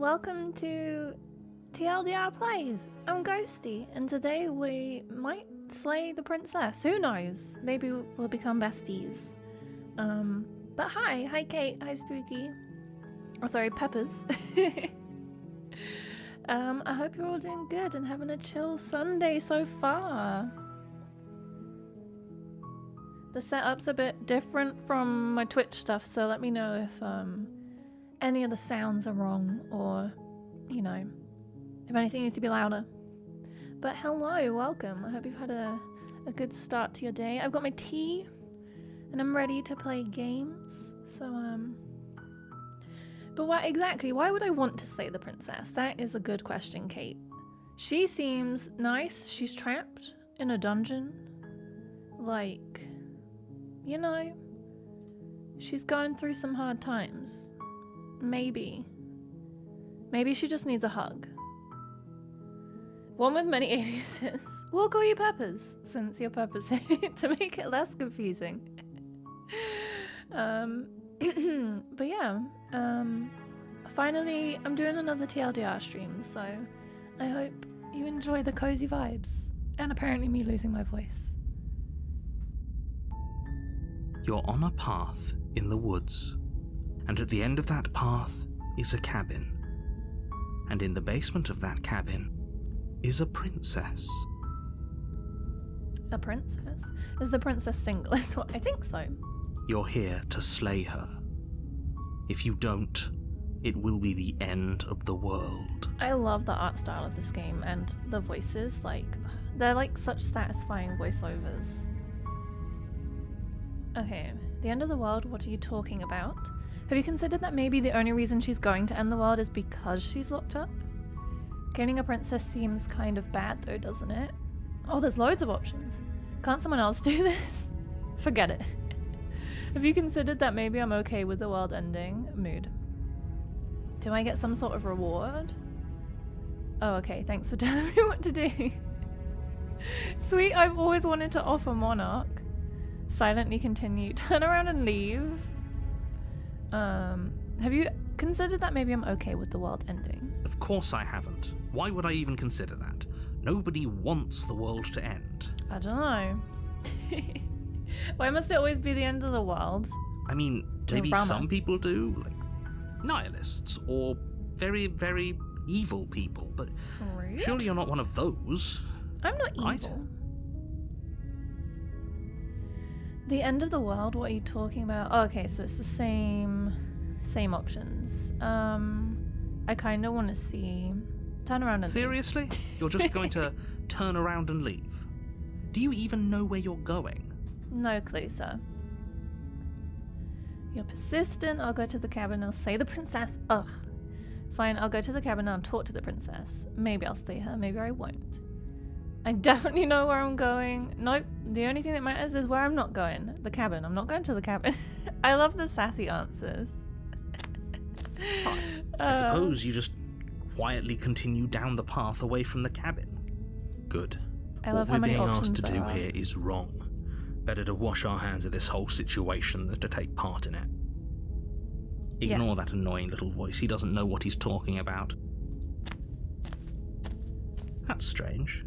welcome to TLDR Plays. I'm Ghosty, and today we might slay the princess. Who knows? Maybe we'll become besties. But hi Kate, hi Spooky. Oh, sorry, Peppers. I hope you're all doing good and having a chill Sunday so far. The setup's a bit different from my Twitch stuff, so let me know if any of the sounds are wrong or, you know, if anything needs to be louder. But hello, welcome. I hope you've had a good start to your day. I've got my tea and I'm ready to play games. So, but why would I want to slay the princess? That is a good question, Kate. She seems nice. She's trapped in a dungeon. Like, you know, she's going through some hard times. Maybe she just needs a hug. One with many aliases. We'll call you Peppers, since you're Peppers, to make it less confusing. But yeah, finally I'm doing another TLDR stream, so I hope you enjoy the cozy vibes, and apparently me losing my voice. You're on a path in the woods, and at the end of that path is a cabin. And in the basement of that cabin is a princess. A princess? Is the princess single? I think so. You're here to slay her. If you don't, it will be the end of the world. I love the art style of this game and the voices, like, they're like such satisfying voiceovers. Okay, the end of the world, what are you talking about? Have you considered that maybe the only reason she's going to end the world is because she's locked up? Gaining a princess seems kind of bad though, doesn't it? Oh, there's loads of options. Can't someone else do this? Forget it. Have you considered that maybe I'm okay with the world ending? Mood. Do I get some sort of reward? Oh, okay, thanks for telling me what to do. Sweet, I've always wanted to offer Monarch. Silently continue. Turn around and leave. Have you considered that maybe I'm okay with the world ending? Of course I haven't. Why would I even consider that? Nobody wants the world to end. I don't know. Why must it always be the end of the world? I mean, maybe some people do, like nihilists or very, very evil people, but Rude? Surely you're not one of those. I'm not evil. Right? The end of the world, what are you talking about? Oh, okay, so it's the same options. I kind of want to see... Turn around and Seriously? leave. You're just going to turn around and leave? Do you even know where you're going? No clue, sir. You're persistent. I'll go to the cabin. I'll say the princess. Ugh. Fine, I'll go to the cabin and I'll talk to the princess. Maybe I'll slay her. Maybe I won't. I definitely know where I'm going. Nope. The only thing that matters is where I'm not going. The cabin. I'm not going to the cabin. I love the sassy answers. I suppose you just quietly continue down the path away from the cabin. Good. I love what how we're many being options asked to do there are. here is wrong. Better to wash our hands of this whole situation than to take part in it. Ignore Yes. that annoying little voice. He doesn't know what he's talking about. That's strange.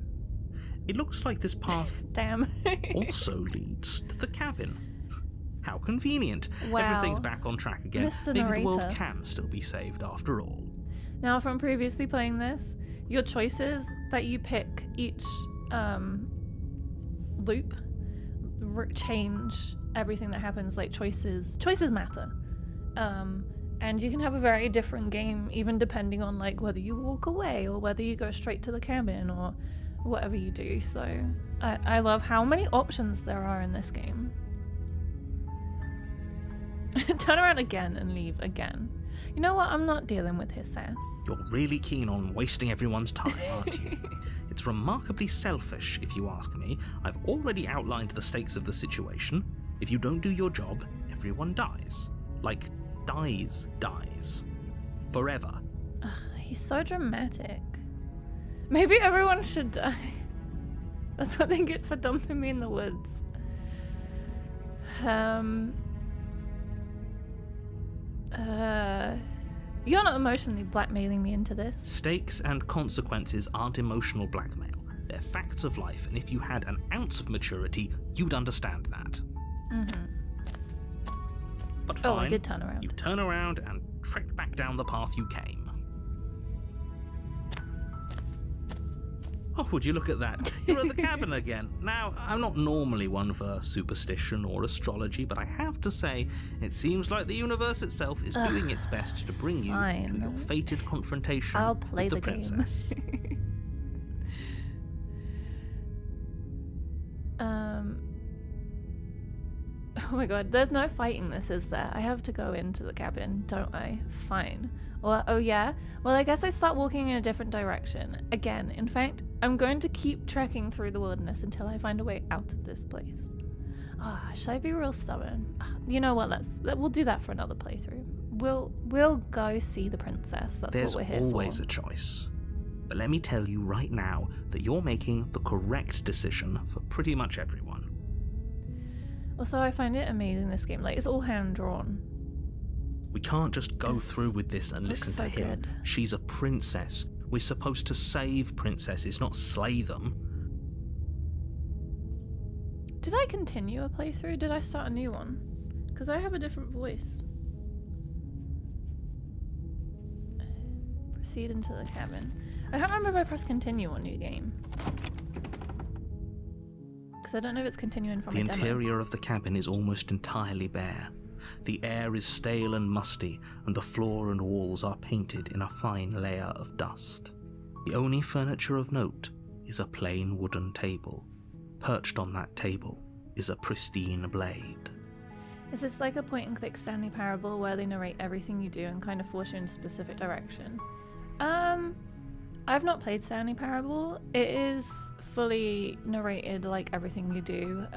It looks like this path Damn. also leads to the cabin. How convenient. Wow. Everything's back on track again. Mr. Maybe the world Narrator. can still be saved after all. Now, from previously playing this, your choices that you pick each loop change everything that happens. Like choices matter, and you can have a very different game even depending on like whether you walk away or whether you go straight to the cabin or whatever you do. So I love how many options there are in this game. Turn around again and leave again. You know what? I'm not dealing with his sass. You're really keen on wasting everyone's time, aren't you? It's remarkably selfish, if you ask me. I've already outlined the stakes of the situation. If you don't do your job, everyone dies. Like, dies. Forever. Ugh, he's so dramatic. Maybe everyone should die. That's what they get for dumping me in the woods. You're not emotionally blackmailing me into this. Stakes and consequences aren't emotional blackmail. They're facts of life, and if you had an ounce of maturity, you'd understand that. But fine, Oh, I did turn around. you turn around and trek back down the path you came. Oh, would you look at that? You're at the cabin again. Now, I'm not normally one for superstition or astrology, but I have to say, it seems like the universe itself is doing its best to bring you to your fated confrontation I'll play with the game. princess. Oh my god, there's no fighting this, is there? I have to go into the cabin, don't I? Fine. Well, oh yeah? Well, I guess I start walking in a different direction. Again, in fact, I'm going to keep trekking through the wilderness until I find a way out of this place. Should I be real stubborn? You know what, we'll do that for another playthrough. We'll go see the princess, that's There's what we're here for. There's always a choice. But let me tell you right now that you're making the correct decision for pretty much everyone. Also, I find it amazing, this game. Like, it's all hand-drawn. We can't just go through with this and listen to him. Good. She's a princess. We're supposed to save princesses, not slay them. Did I continue a playthrough? Did I start a new one? Because I have a different voice. Proceed into the cabin. I can't remember if I pressed continue on new game. I don't know if it's continuing from the a demo. interior of the cabin is almost entirely bare. The air is stale and musty, and the floor and walls are painted in a fine layer of dust. The only furniture of note is a plain wooden table. Perched on that table is a pristine blade. Is this like a point-and-click Stanley Parable where they narrate everything you do and kind of force you in a specific direction? I've not played Stanley Parable. It is fully narrated like everything you do.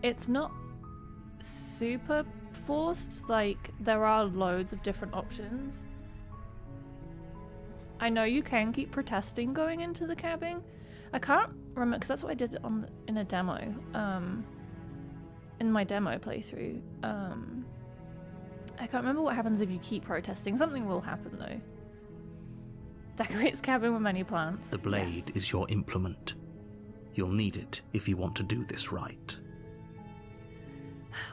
It's not super forced, like there are loads of different options. I know you can keep protesting going into the cabin. I can't remember because that's what I did in a demo, in my demo playthrough. I can't remember what happens if you keep protesting. Something will happen though. Decorates cabin with many plants. The blade is your implement. You'll need it if you want to do this right.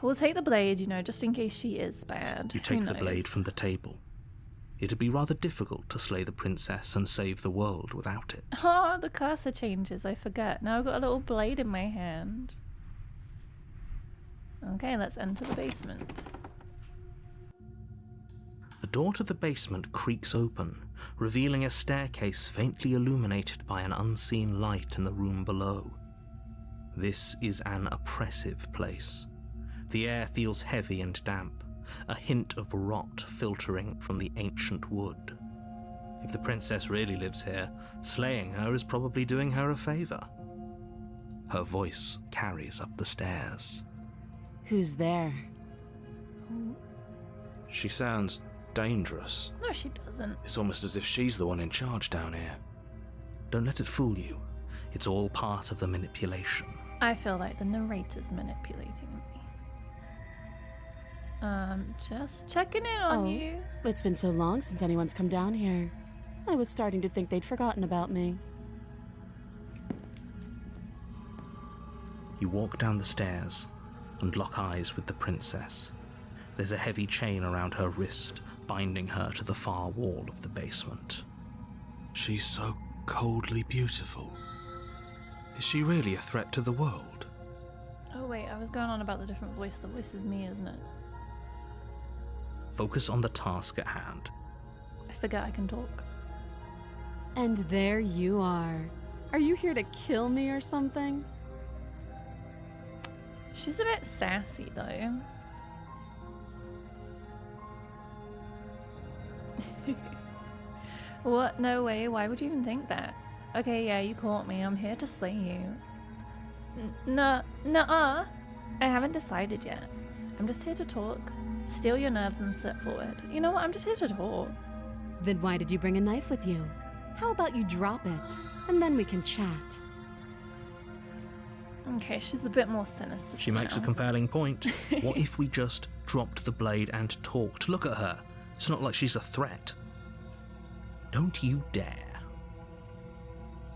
We'll take the blade, you know, just in case she is bad. You take the blade from the table. It'd be rather difficult to slay the princess and save the world without it. Oh, the cursor changes, I forget. Now I've got a little blade in my hand. Okay, let's enter the basement. The door to the basement creaks open, revealing a staircase faintly illuminated by an unseen light in the room below. This is an oppressive place. The air feels heavy and damp, a hint of rot filtering from the ancient wood. If the princess really lives here, slaying her is probably doing her a favor. Her voice carries up the stairs. Who's there? She sounds dangerous. No, she doesn't. It's almost as if she's the one in charge down here. Don't let it fool you. It's all part of the manipulation. I feel like the narrator's manipulating me. Just checking in on you. It's been so long since anyone's come down here. I was starting to think they'd forgotten about me. You walk down the stairs and lock eyes with the princess. There's a heavy chain around her wrist, binding her to the far wall of the basement. She's so coldly beautiful. Is she really a threat to the world? Oh wait, I was going on about the different voice. The voice is me, isn't it? Focus on the task at hand. I forget I can talk. And there you are. Are you here to kill me or something? She's a bit sassy though. What? No way. Why would you even think that? Okay, yeah, you caught me. I'm here to slay you. Nuh-uh. I haven't decided yet. I'm just here to talk. Steal your nerves and sit forward. You know what? I'm just here to talk. Then why did you bring a knife with you? How about you drop it, and then we can chat? Okay, she's a bit more sinister. She makes a compelling point. What if we just dropped the blade and talked? Look at her. It's not like she's a threat. Don't you dare.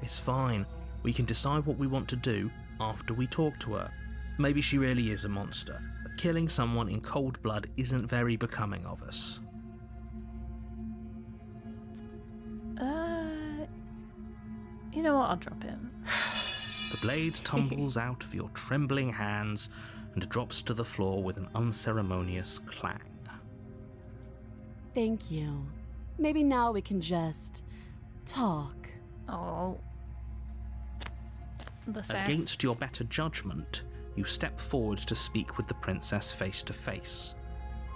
It's fine. We can decide what we want to do after we talk to her. Maybe she really is a monster, but killing someone in cold blood isn't very becoming of us. You know what? I'll drop in. The blade tumbles out of your trembling hands and drops to the floor with an unceremonious clang. Thank you. Maybe now we can just talk. Oh. The sass. Against your better judgment, you step forward to speak with the princess face to face,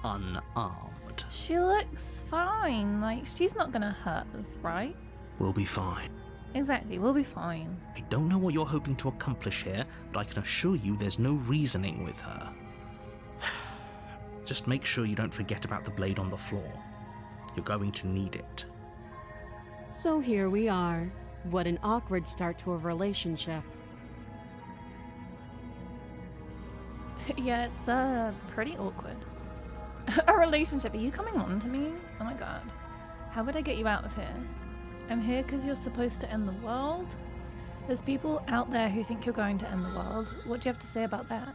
unarmed. She looks fine. Like, she's not gonna hurt us, right? We'll be fine. Exactly, we'll be fine. I don't know what you're hoping to accomplish here, but I can assure you there's no reasoning with her. Just make sure you don't forget about the blade on the floor. You're going to need it. So here we are. What an awkward start to a relationship. Yeah, it's pretty awkward. A relationship. Are you coming on to me? Oh my god. How would I get you out of here? I'm here because you're supposed to end the world? There's people out there who think you're going to end the world. What do you have to say about that?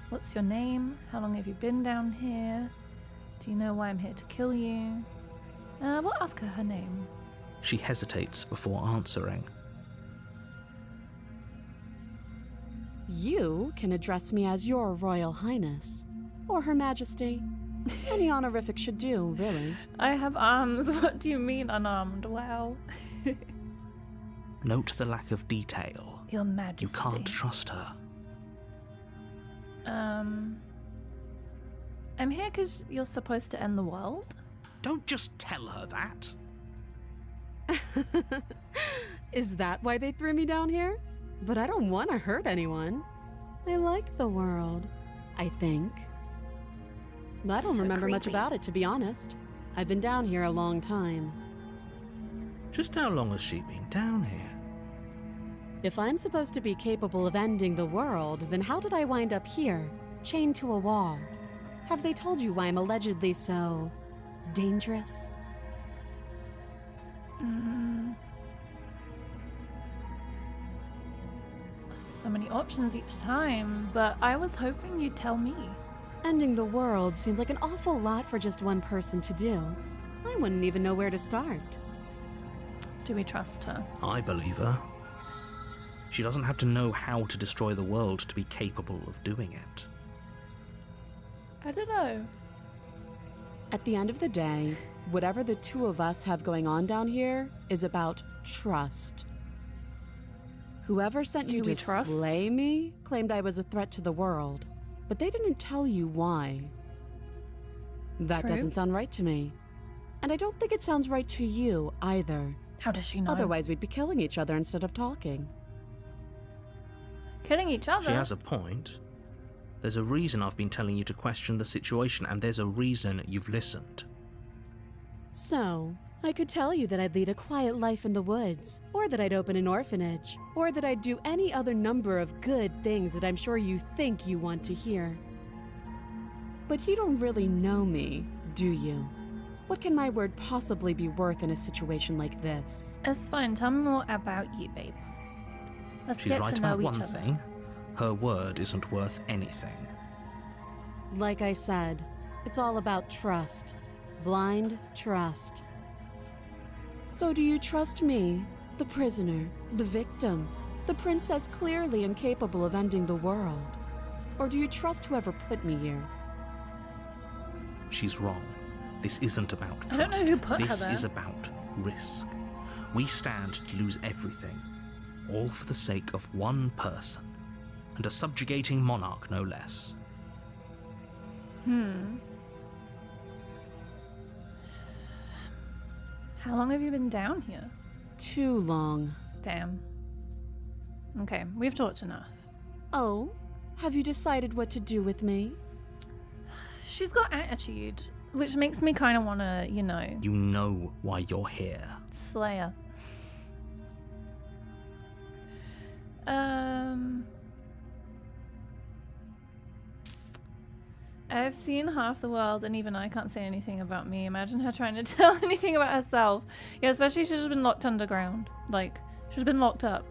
What's your name? How long have you been down here? Do you know why I'm here to kill you? We'll ask her her name. She hesitates before answering. You can address me as your Royal Highness, or Her Majesty. Any honorific should do, really. I have arms. What do you mean unarmed? Wow. Note the lack of detail. Your Majesty. You can't trust her. I'm here because you're supposed to end the world? Don't just tell her that. Is that why they threw me down here? But I don't want to hurt anyone. I like the world, I think. I don't So remember much creepy. about it, to be honest. I've been down here a long time. Just how long has she been down here? If I'm supposed to be capable of ending the world, then how did I wind up here, chained to a wall? Have they told you why I'm allegedly so dangerous? So many options each time, but I was hoping you'd tell me. Ending the world seems like an awful lot for just one person to do. I wouldn't even know where to start. Do we trust her? I believe her. She doesn't have to know how to destroy the world to be capable of doing it. I don't know. At the end of the day, whatever the two of us have going on down here is about trust. Whoever sent you Do we to trust? slay me claimed I was a threat to the world, but they didn't tell you why. That True. doesn't sound right to me. And I don't think it sounds right to you either. How does she know? Otherwise, we'd be killing each other instead of talking. Killing each other? She has a point. There's a reason I've been telling you to question the situation, and there's a reason you've listened. So, I could tell you that I'd lead a quiet life in the woods, or that I'd open an orphanage, or that I'd do any other number of good things that I'm sure you think you want to hear. But you don't really know me, do you? What can my word possibly be worth in a situation like this? It's fine. Tell me more about you, babe. Let's She's get right to know about each one other. thing. Her word isn't worth anything. Like I said, it's all about trust. Blind trust. So do you trust me, the prisoner, the victim, the princess clearly incapable of ending the world? Or do you trust whoever put me here? She's wrong. This isn't about trust. I don't know who put her This there. is about risk. We stand to lose everything, all for the sake of one person, and a subjugating monarch no less. How long have you been down here? Too long. Damn. Okay, we've talked enough. Oh, have you decided what to do with me? She's got attitude, which makes me kind of want to, you know, You know why you're here. slay her. I've seen half the world and even I can't say anything about me. Imagine her trying to tell anything about herself. Yeah, especially she's just been locked underground. Like, she's been locked up.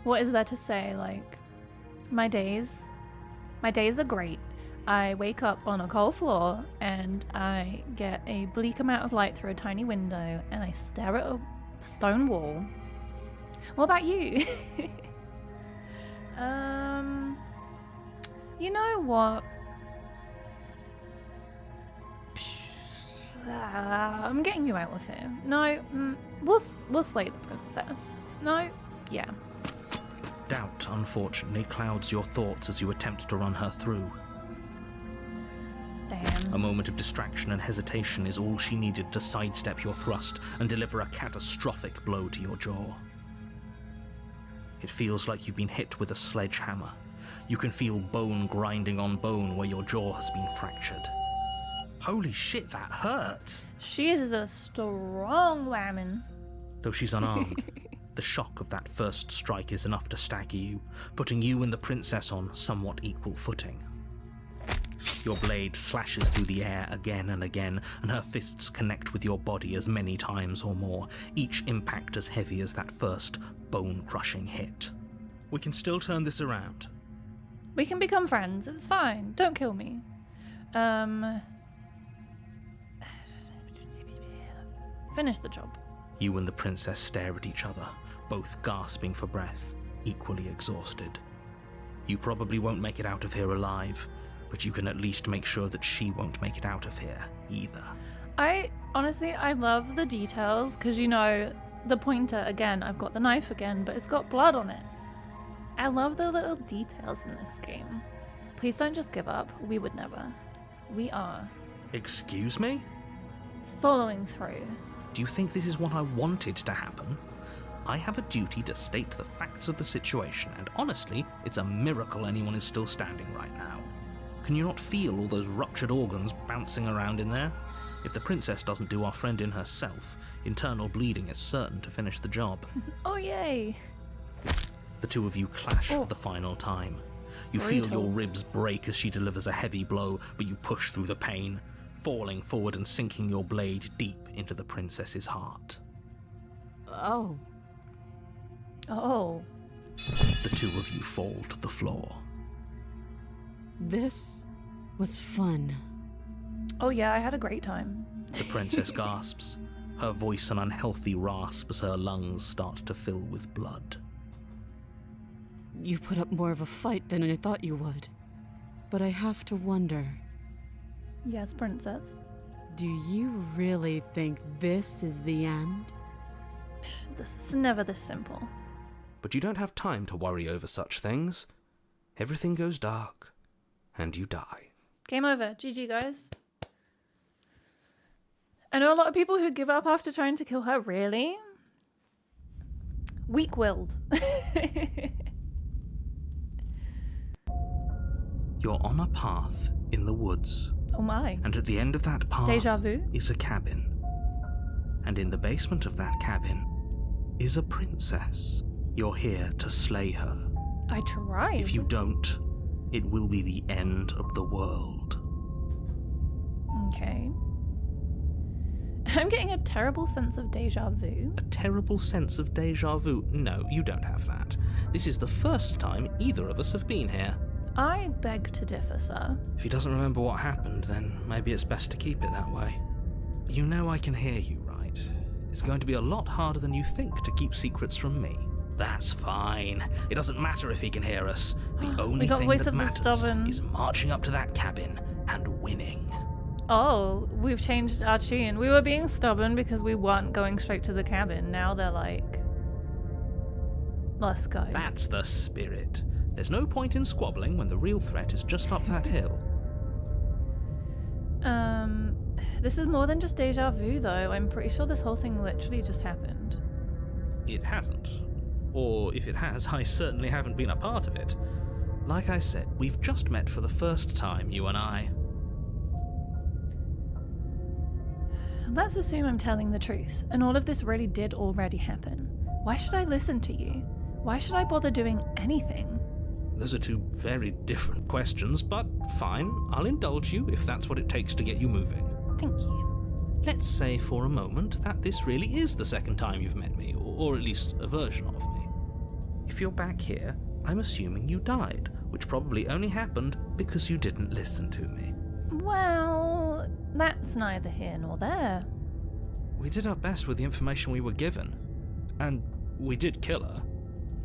What is there to say? Like, my days are great. I wake up on a cold floor and I get a bleak amount of light through a tiny window and I stare at a stone wall. What about you? You know what? I'm getting you out of here. No, we'll slay the princess. No, yeah. Doubt, unfortunately, clouds your thoughts as you attempt to run her through. Damn. A moment of distraction and hesitation is all she needed to sidestep your thrust and deliver a catastrophic blow to your jaw. It feels like you've been hit with a sledgehammer. You can feel bone grinding on bone where your jaw has been fractured. Holy shit, that hurt! She is a strong woman. Though she's unarmed, the shock of that first strike is enough to stagger you, putting you and the princess on somewhat equal footing. Your blade slashes through the air again and again, and her fists connect with your body as many times or more, each impact as heavy as that first bone-crushing hit. We can still turn this around. We can become friends. It's fine. Don't kill me. Finish the job. You and the princess stare at each other, both gasping for breath, equally exhausted. You probably won't make it out of here alive, but you can at least make sure that she won't make it out of here either. I love the details because, you know, the pointer, again, I've got the knife again, but it's got blood on it. I love the little details in this game. Please don't just give up. We would never. We are. Excuse me? Following through. Do you think this is what I wanted to happen? I have a duty to state the facts of the situation, and honestly, it's a miracle anyone is still standing right now. Can you not feel all those ruptured organs bouncing around in there? If the princess doesn't do our friend in herself, internal bleeding is certain to finish the job. Oh, yay. The two of you clash for the final time. You feel your ribs break as she delivers a heavy blow, but you push through the pain, falling forward and sinking your blade deep into the princess's heart. Oh. Oh. The two of you fall to the floor. This was fun. Oh yeah, I had a great time. The princess gasps, her voice an unhealthy rasp as her lungs start to fill with blood. You put up more of a fight than I thought you would. But I have to wonder, Yes, princess. do you really think this is the end? This is never this simple. But you don't have time to worry over such things. Everything goes dark, and you die. Game over. GG, guys. I know a lot of people who give up after trying to kill her. Really? Weak-willed. You're on a path in the woods, Oh my. and at the end of that path Deja vu? is a cabin. And in the basement of that cabin is a princess. You're here to slay her. I tried. If you don't, it will be the end of the world. Okay. I'm getting a terrible sense of deja vu. A terrible sense of deja vu? No, you don't have that. This is the first time either of us have been here. I beg to differ, sir. If he doesn't remember what happened, then maybe it's best to keep it that way. You know I can hear you, right? It's going to be a lot harder than you think to keep secrets from me. That's fine. It doesn't matter if he can hear us. The only got thing voice that of the matters stubborn. is marching up to that cabin and winning. Oh, we've changed our tune. We were being stubborn because we weren't going straight to the cabin. Now they're like, let's go. That's the spirit. There's no point in squabbling when the real threat is just up that hill. This is more than just deja vu, though. I'm pretty sure this whole thing literally just happened. It hasn't. Or if it has, I certainly haven't been a part of it. Like I said, we've just met for the first time, you and I. Let's assume I'm telling the truth, and all of this really did already happen. Why should I listen to you? Why should I bother doing anything? those are two very different questions, but fine, I'll indulge you if that's what it takes to get you moving. Thank you. Let's say for a moment that this really is the second time you've met me, or at least a version of me. If you're back here, I'm assuming you died, which probably only happened because you didn't listen to me. Well, that's neither here nor there. We did our best with the information we were given, and we did kill her.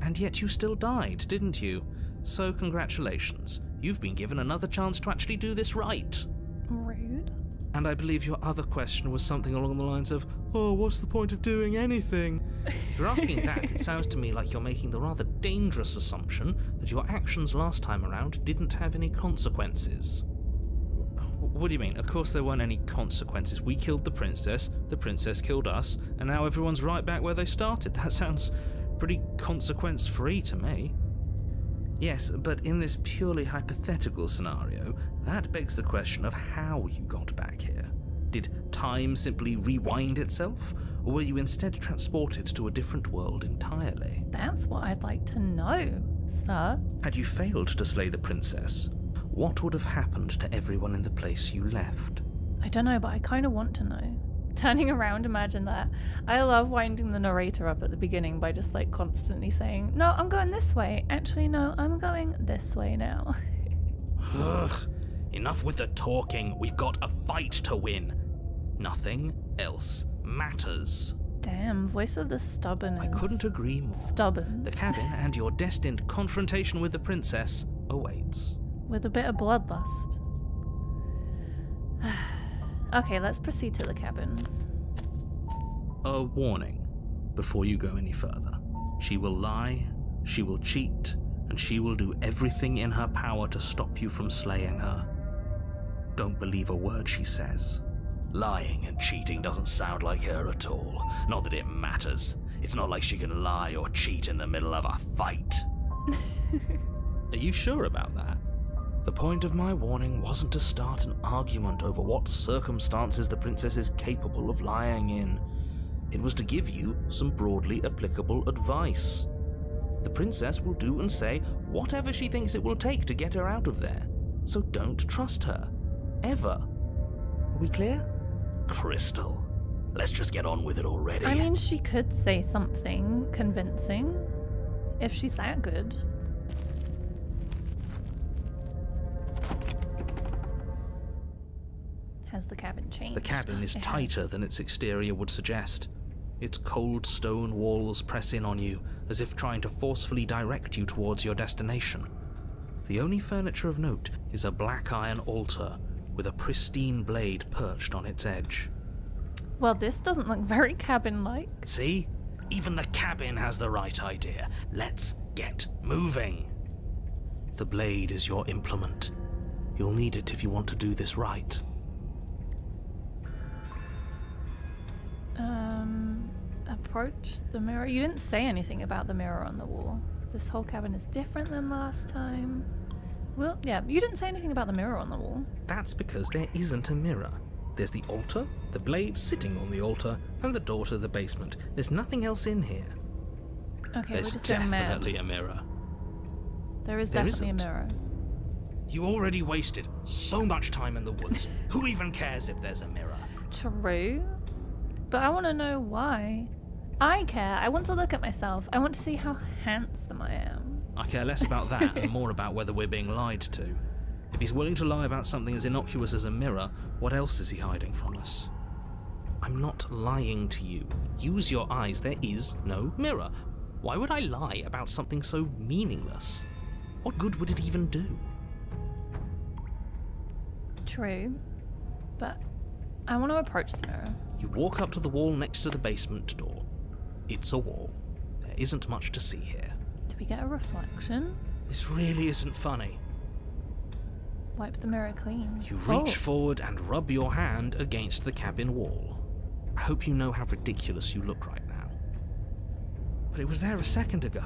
And yet you still died, didn't you? So congratulations, you've been given another chance to actually do this right. Rude. And I believe your other question was something along the lines of, oh, what's the point of doing anything? If you're asking that, it sounds to me like you're making the rather dangerous assumption that your actions last time around didn't have any consequences. What do you mean? Of course there weren't any consequences. We killed the princess killed us, and now everyone's right back where they started. That sounds pretty consequence-free to me. Yes, but in this purely hypothetical scenario, that begs the question of how you got back here. Did time simply rewind itself, or were you instead transported to a different world entirely? That's what I'd like to know, sir. Had you failed to slay the princess, what would have happened to everyone in the place you left? I don't know, but I kind of want to know. Turning around, imagine that. I love winding the narrator up at the beginning by just like constantly saying, no, I'm going this way. Actually, no, I'm going this way now. Ugh, enough with the talking. We've got a fight to win. Nothing else matters. Damn, voice of the stubborn. I couldn't agree more. Stubborn. The cabin and your destined confrontation with the princess awaits. With a bit of bloodlust. Okay, let's proceed to the cabin. A warning before you go any further. She will lie, she will cheat, and she will do everything in her power to stop you from slaying her. Don't believe a word she says. Lying and cheating doesn't sound like her at all. Not that it matters. It's not like she can lie or cheat in the middle of a fight. Are you sure about that? The point of my warning wasn't to start an argument over what circumstances the princess is capable of lying in. It was to give you some broadly applicable advice. The princess will do and say whatever she thinks it will take to get her out of there. So don't trust her. Ever. Are we clear? Crystal, let's just get on with it already. I mean, she could say something convincing. If she's that good. Has the cabin changed? The cabin is It has. tighter than its exterior would suggest. Its cold stone walls press in on you, as if trying to forcefully direct you towards your destination. The only furniture of note is a black iron altar, with a pristine blade perched on its edge. Well, this doesn't look very cabin-like. See? Even the cabin has the right idea. Let's get moving. The blade is your implement. You'll need it if you want to do this right. Approach the mirror. You didn't say anything about the mirror on the wall. This whole cabin is different than last time. Well, yeah, you didn't say anything about the mirror on the wall. That's because there isn't a mirror. There's the altar, the blade sitting on the altar, and the door to the basement. There's nothing else in here. Okay, There's we're just going mad. definitely a mirror. There is There definitely isn't. a mirror. You already wasted so much time in the woods. Who even cares if there's a mirror? True. But I want to know why. I care. I want to look at myself. I want to see how handsome I am. I care less about that and more about whether we're being lied to. If he's willing to lie about something as innocuous as a mirror, what else is he hiding from us? I'm not lying to you. Use your eyes. There is no mirror. Why would I lie about something so meaningless? What good would it even do? True. But I want to approach the mirror. You walk up to the wall next to the basement door. It's a wall. There isn't much to see here. Do we get a reflection? This really isn't funny. Wipe the mirror clean. You reach forward and rub your hand against the cabin wall. I hope you know how ridiculous you look right now. But it was there a second ago.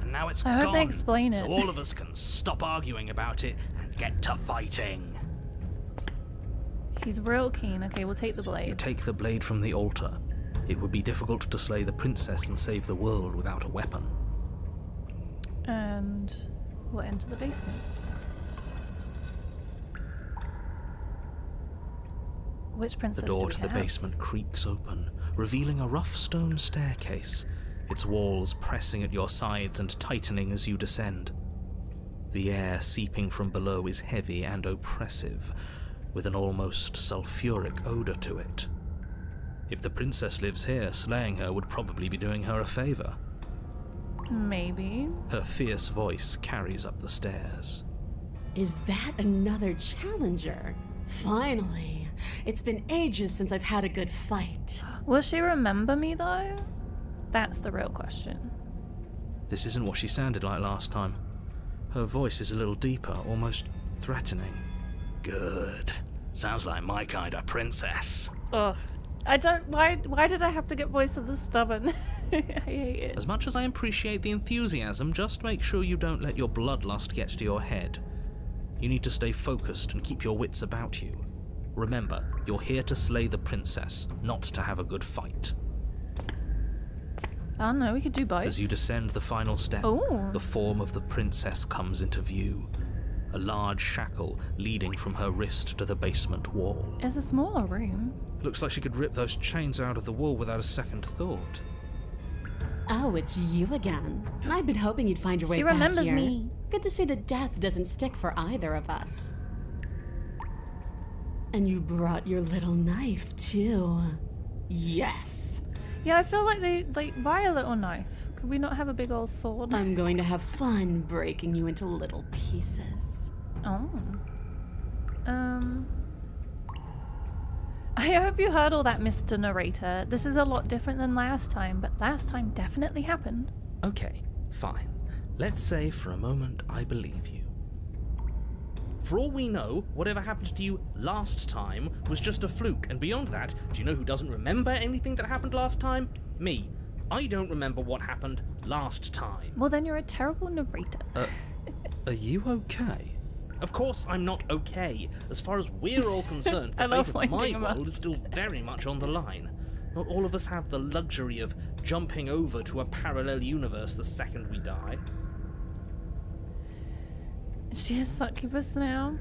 And now it's I hope gone. they explain it. So all of us can stop arguing about it and get to fighting. He's real keen. Okay, we'll take the You blade. take the blade from the altar. It would be difficult to slay the princess and save the world without a weapon. And we'll enter the basement. Which princess The door do we to the have? basement creaks open, revealing a rough stone staircase, its walls pressing at your sides and tightening as you descend. The air seeping from below is heavy and oppressive, with an almost sulphuric odor to it. If the princess lives here, slaying her would probably be doing her a favor. Maybe. Her fierce voice carries up the stairs. Is that another challenger? Finally. It's been ages since I've had a good fight. Will she remember me though? That's the real question. This isn't what she sounded like last time. Her voice is a little deeper, almost threatening. Good. Sounds like my kind of princess. Ugh. I don't. Why did I have to get voice of the stubborn? I hate it. As much as I appreciate the enthusiasm, just make sure you don't let your bloodlust get to your head. You need to stay focused and keep your wits about you. Remember, you're here to slay the princess, not to have a good fight. Oh no, we could do both. As you descend the final step, Ooh. the form of the princess comes into view. A large shackle leading from her wrist to the basement wall. It's a smaller room. Looks like she could rip those chains out of the wall without a second thought. Oh, it's you again. I've been hoping you'd find your way She back remembers here. me. Good to see that death doesn't stick for either of us. And you brought your little knife, too. Yes. Yeah, I feel like why a little knife? Could we not have a big old sword? I'm going to have fun breaking you into little pieces. Oh. I hope you heard all that, Mr. Narrator. This is a lot different than last time, but last time definitely happened. Okay, fine. Let's say for a moment I believe you. For all we know, whatever happened to you last time was just a fluke, and beyond that, do you know who doesn't remember anything that happened last time? Me. I don't remember what happened last time. Well, then you're a terrible narrator. Are you okay? Of course I'm not okay. As far as we're all concerned, I the love fate of my winding him up. world is still very much on the line. Not all of us have the luxury of jumping over to a parallel universe the second we die. She is succubus now.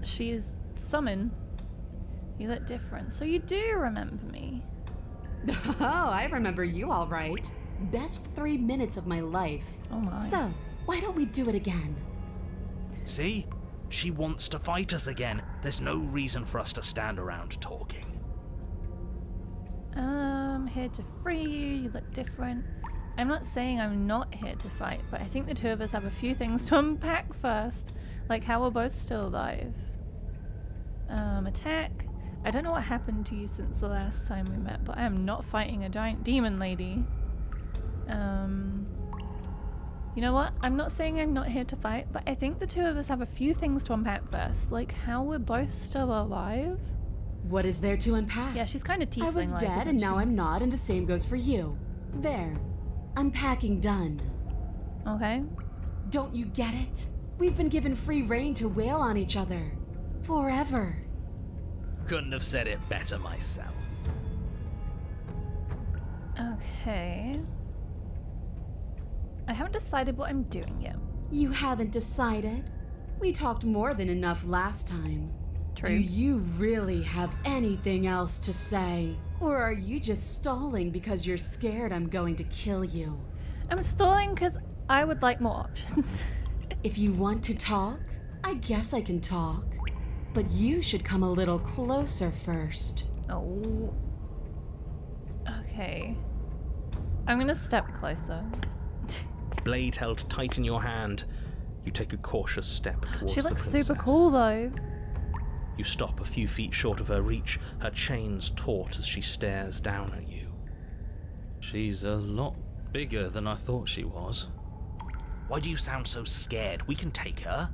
She is summon. You look different, so you do remember me. Oh, I remember you all right. Best 3 minutes of my life. Oh my. So, why don't we do it again? See? She wants to fight us again. There's no reason for us to stand around talking. Here to free you. You look different. I'm not saying I'm not here to fight, but I think the two of us have a few things to unpack first. Like how we're both still alive. Attack. I don't know what happened to you since the last time we met, but I am not fighting a giant demon lady. You know what? I'm not saying I'm not here to fight, but I think the two of us have a few things to unpack first. Like how we're both still alive. What is there to unpack? Yeah, she's kind of tiefling. I was dead and now I'm not, and the same goes for you. There. Unpacking done. Okay. Don't you get it? We've been given free rein to wail on each other. Forever. Couldn't have said it better myself. Okay. I haven't decided what I'm doing yet. You haven't decided? We talked more than enough last time. True. Do you really have anything else to say? Or are you just stalling because you're scared I'm going to kill you? I'm stalling because I would like more options. If you want to talk, I guess I can talk. But you should come a little closer first. Oh. Okay. I'm gonna step closer. Blade held tight in your hand, you take a cautious step towards She the looks princess. super cool though. You stop a few feet short of her reach, her chains taut as she stares down at you. She's a lot bigger than I thought she was. Why do you sound so scared? We can take her.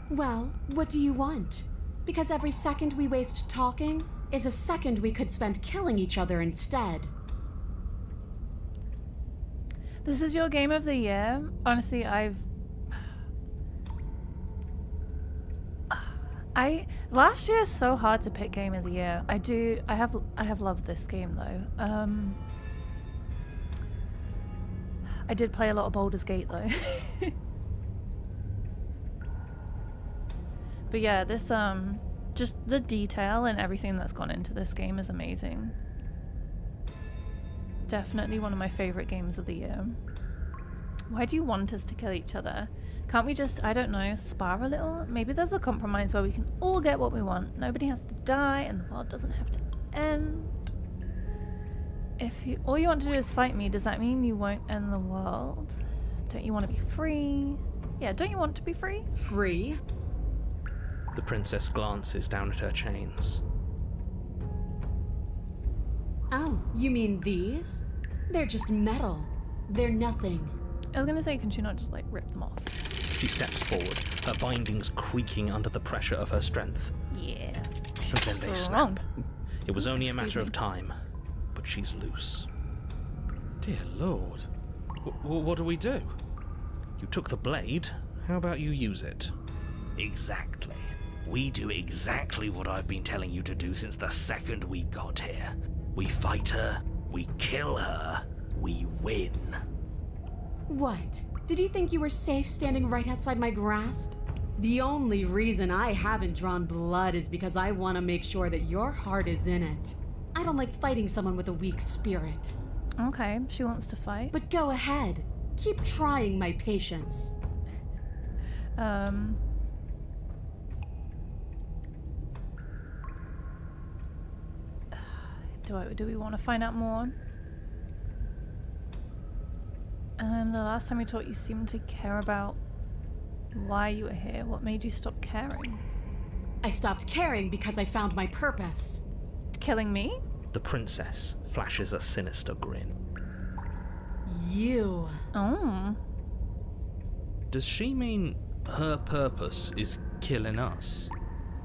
Well, what do you want? Because every second we waste talking is a second we could spend killing each other instead. This is your game of the year. Honestly, last year is so hard to pick game of the year. I have loved this game though. I did play a lot of Baldur's Gate though. But yeah, this just the detail and everything that's gone into this game is amazing. Definitely one of my favorite games of the year. Why do you want us to kill each other? Can't we just, I don't know, spar a little? Maybe there's a compromise where we can all get what we want. Nobody has to die and the world doesn't have to end. If you, all you want to do is fight me, does that mean you won't end the world? Don't you want to be free? Yeah, don't you want to be free? Free? The princess glances down at her chains. Oh, you mean these? They're just metal. They're nothing. I was gonna say, can she not just like rip them off? She steps forward, her bindings creaking under the pressure of her strength. Yeah. And then they snap. It was only a matter of time, but she's loose. Dear Lord. What do we do? You took the blade, how about you use it? Exactly. We do exactly what I've been telling you to do since the second we got here. We fight her, we kill her, we win. What? Did you think you were safe standing right outside my grasp? The only reason I haven't drawn blood is because I want to make sure that your heart is in it. I don't like fighting someone with a weak spirit. Okay, she wants to fight. But go ahead. Keep trying my patience. Do we want to find out more? The last time we talked, you seemed to care about why you were here. What made you stop caring? I stopped caring because I found my purpose. Killing me? The princess flashes a sinister grin. You. Oh. Does she mean her purpose is killing us?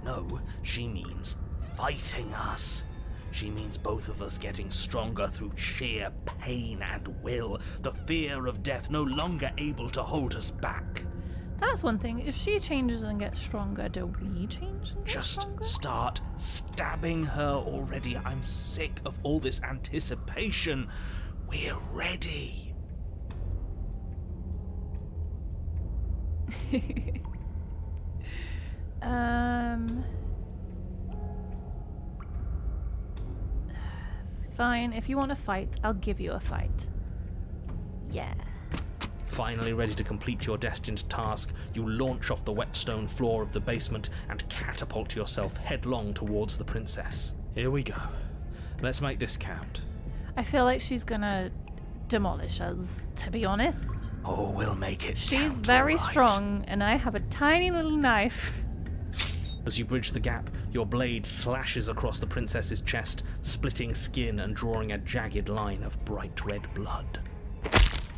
No, she means fighting us. She means both of us getting stronger through sheer pain and will, the fear of death no longer able to hold us back. That's one thing. If she changes and gets stronger, do we change and get Just stronger? start stabbing her already. I'm sick of all this anticipation. We're ready. Fine, if you want to fight, I'll give you a fight. Yeah. Finally ready to complete your destined task, you launch off the wet stone floor of the basement and catapult yourself headlong towards the princess. Here we go. Let's make this count. I feel like she's gonna demolish us, to be honest. Oh, we'll make it She's count, very all right. strong, and I have a tiny little knife. As you bridge the gap, your blade slashes across the princess's chest, splitting skin and drawing a jagged line of bright red blood.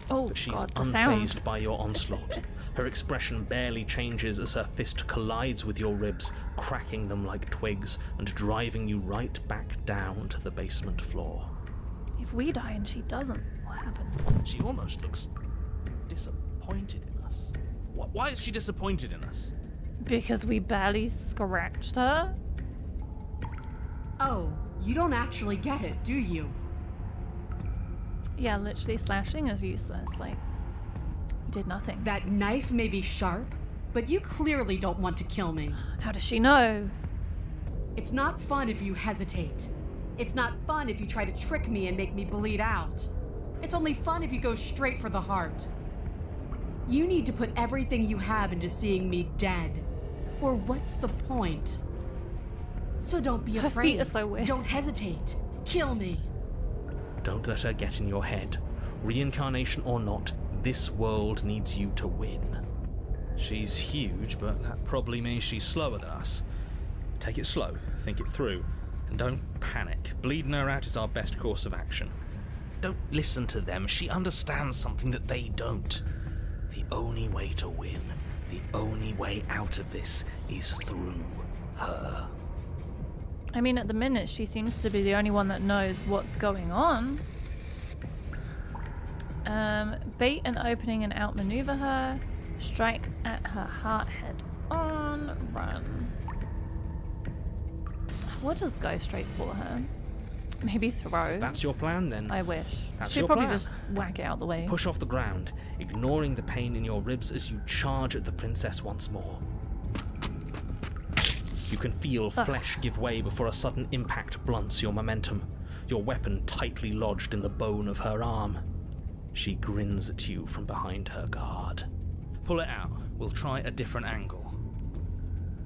Oh, But she's God, the unfazed sounds. by your onslaught. Her expression barely changes as her fist collides with your ribs, cracking them like twigs and driving you right back down to the basement floor. If we die and she doesn't, what happens? She almost looks disappointed in us. Why is she disappointed in us? Because we barely scratched her? Oh, you don't actually get it, do you? Yeah, literally slashing is useless. Like, you did nothing. That knife may be sharp, but you clearly don't want to kill me. How does she know? It's not fun if you hesitate. It's not fun if you try to trick me and make me bleed out. It's only fun if you go straight for the heart. You need to put everything you have into seeing me dead. Or what's the point? So don't be Her afraid. feet are so weird. Don't hesitate. Kill me. Don't let her get in your head. Reincarnation or not, this world needs you to win. She's huge, but that probably means she's slower than us. Take it slow, think it through, and don't panic. Bleeding her out is our best course of action. Don't listen to them. She understands something that they don't. The only way to win, the only way out of this is through her. I mean, at the minute, she seems to be the only one that knows what's going on. Bait an opening and outmaneuver her. Strike at her heart head on. Run. We'll just go straight for her. Maybe throw. If that's your plan, then I wish. that's She'd your probably plan. just whack it out the way. Push off the ground, ignoring the pain in your ribs as you charge at the princess once more. You can feel flesh give way before a sudden impact blunts your momentum, your weapon tightly lodged in the bone of her arm. She grins at you from behind her guard. Pull it out. We'll try a different angle.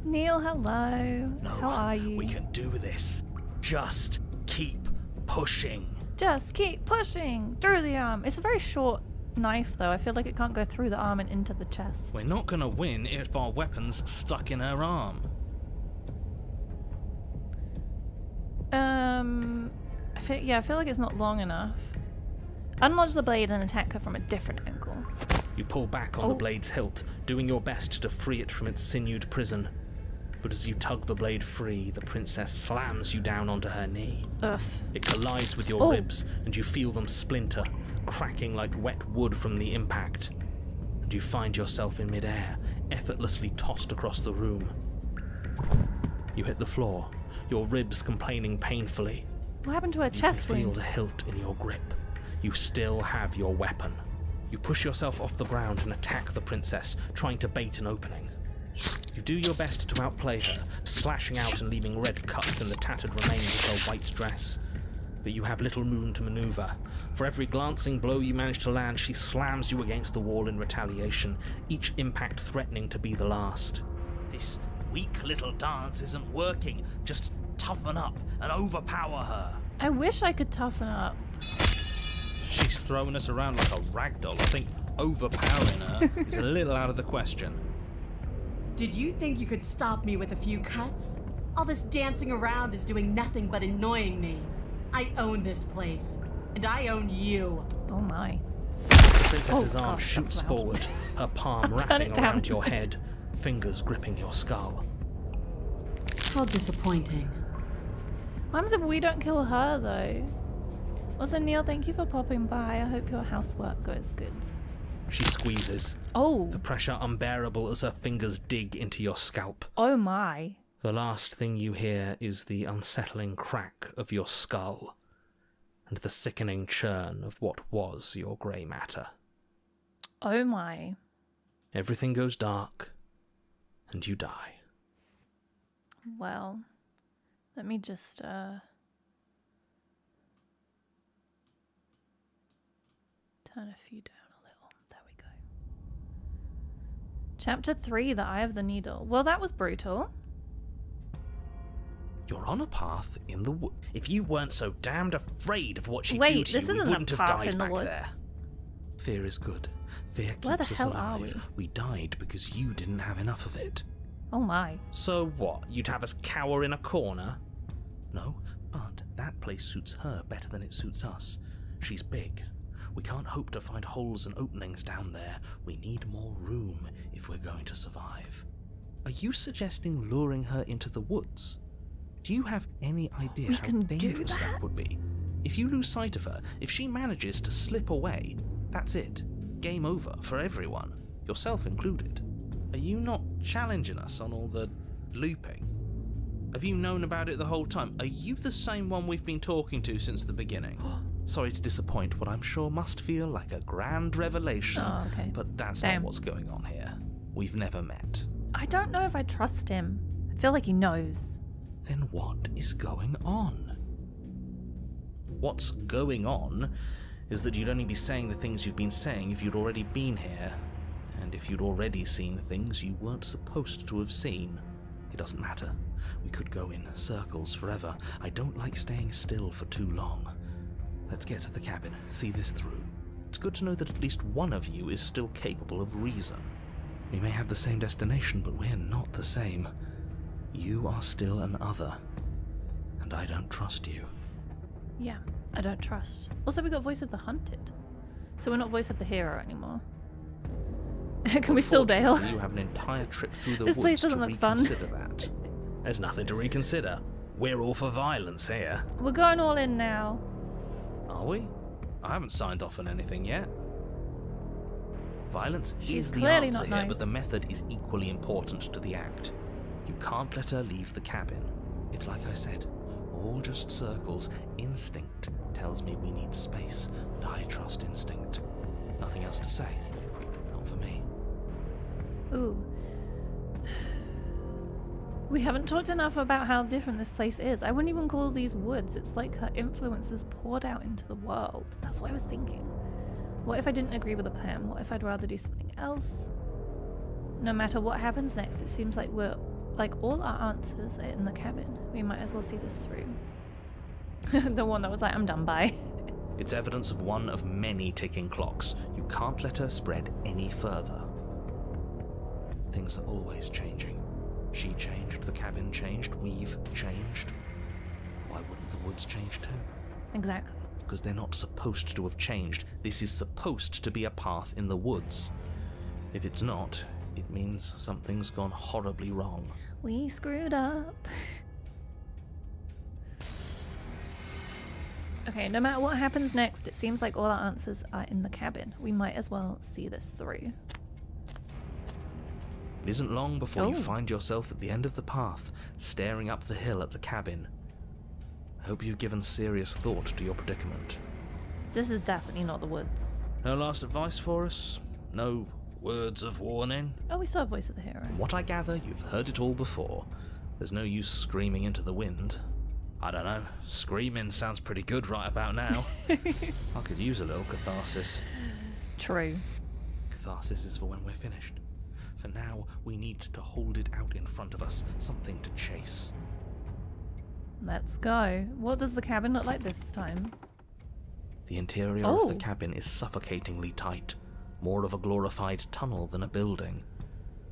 Neil, hello. No, How are you? we can do this. Just keep pushing. Just keep pushing through the arm. It's a very short knife, though. I feel like it can't go through the arm and into the chest. We're not going to win if our weapon's stuck in her arm. I feel like it's not long enough. Unlodge the blade and attack her from a different angle. You pull back on the blade's hilt, doing your best to free it from its sinewed prison. But as you tug the blade free, the princess slams you down onto her knee. Ugh. It collides with your ribs, and you feel them splinter, cracking like wet wood from the impact. And you find yourself in midair, effortlessly tossed across the room. You hit the floor, your ribs complaining painfully. What happened to her chest You can feel wound? the hilt in your grip. You still have your weapon. You push yourself off the ground and attack the princess, trying to bait an opening. You do your best to outplay her, slashing out and leaving red cuts in the tattered remains of her white dress. But you have little room to maneuver. For every glancing blow you manage to land, she slams you against the wall in retaliation, each impact threatening to be the last. This weak little dance isn't working. Just toughen up and overpower her. I wish I could toughen up. She's throwing us around like a ragdoll. I think overpowering her is a little out of the question. Did you think you could stop me with a few cuts? All this dancing around is doing nothing but annoying me. I own this place, and I own you. Oh my. The princess's Oh, arm gosh, shoots that's loud. forward, her palm I'll turn wrapping it down. around your head, fingers gripping your skull. How disappointing. What happens if we don't kill her, though? Also, Neil, thank you for popping by. I hope your housework goes good. She squeezes, Oh. the pressure unbearable as her fingers dig into your scalp. Oh my. The last thing you hear is the unsettling crack of your skull, and the sickening churn of what was your grey matter. Oh my. Everything goes dark, and you die. Well, let me just, turn a few down a little. There we go. Chapter 3, The Eye of the Needle. Well, that was brutal. You're on a path in the wood. If you weren't so damned afraid of what she'd do Wait, to this you, we isn't a wouldn't have path died in the back woods. there. Fear is good. Fear keeps Where the us hell are alive. We died because you didn't have enough of it. Oh my. So what? You'd have us cower in a corner? No, but that place suits her better than it suits us. She's big. We can't hope to find holes and openings down there. We need more room if we're going to survive. Are you suggesting luring her into the woods? Do you have any idea We how can do dangerous that? that would be? If you lose sight of her, if she manages to slip away, that's it. Game over for everyone, yourself included. Are you not challenging us on all the looping? Have you known about it the whole time? Are you the same one we've been talking to since the beginning? Sorry to disappoint what I'm sure must feel like a grand revelation, Oh, okay. but that's Damn. not what's going on here. We've never met. I don't know if I trust him. I feel like he knows. Then what is going on? What's going on is that you'd only be saying the things you've been saying if you'd already been here, and if you'd already seen things you weren't supposed to have seen. It doesn't matter. We could go in circles forever. I don't like staying still for too long. Let's get to the cabin, see this through. It's good to know that at least one of you is still capable of reason. We may have the same destination, but we're not the same. You are still an other, and I don't trust you. Yeah, I don't trust. Also, we got Voice of the Hunted. So we're not Voice of the Hero anymore. Can we still bail? Unfortunately, you have an entire trip through the This woods place to doesn't look fun. reconsider that. There's nothing to reconsider. We're all for violence here. We're going all in now. Are we? I haven't signed off on anything yet. Violence She's is the clearly answer not here, nice. but the method is equally important to the act. You can't let her leave the cabin. It's like I said, All just circles. Instinct tells me we need space, and I trust instinct. Nothing else to say. Not for me. Ooh. We haven't talked enough about how different this place is. I wouldn't even call these woods. It's like her influence is poured out into the world. That's what I was thinking. What if I didn't agree with the plan? What if I'd rather do something else? No matter what happens next, it seems like all our answers are in the cabin. We might as well see this through. The one that was like, I'm done, bye. It's evidence of one of many ticking clocks. You can't let her spread any further. Things are always changing. She changed, the cabin changed, we've changed. Why wouldn't the woods change too? Exactly. Because they're not supposed to have changed. This is supposed to be a path in the woods. If it's not, it means something's gone horribly wrong. We screwed up. Okay, no matter what happens next, it seems like all our answers are in the cabin. We might as well see this through. It isn't long before you find yourself at the end of the path, staring up the hill at the cabin. I hope you've given serious thought to your predicament. This is definitely not the woods. No last advice for us? No words of warning? Oh, we saw a voice of the hero. From what I gather, you've heard it all before. There's no use screaming into the wind. I don't know. Screaming sounds pretty good right about now. I could use a little catharsis. True. Catharsis is for when we're finished. For now, we need to hold it out in front of us, something to chase. Let's go. What does the cabin look like this time? The interior of the cabin is suffocatingly tight, more of a glorified tunnel than a building.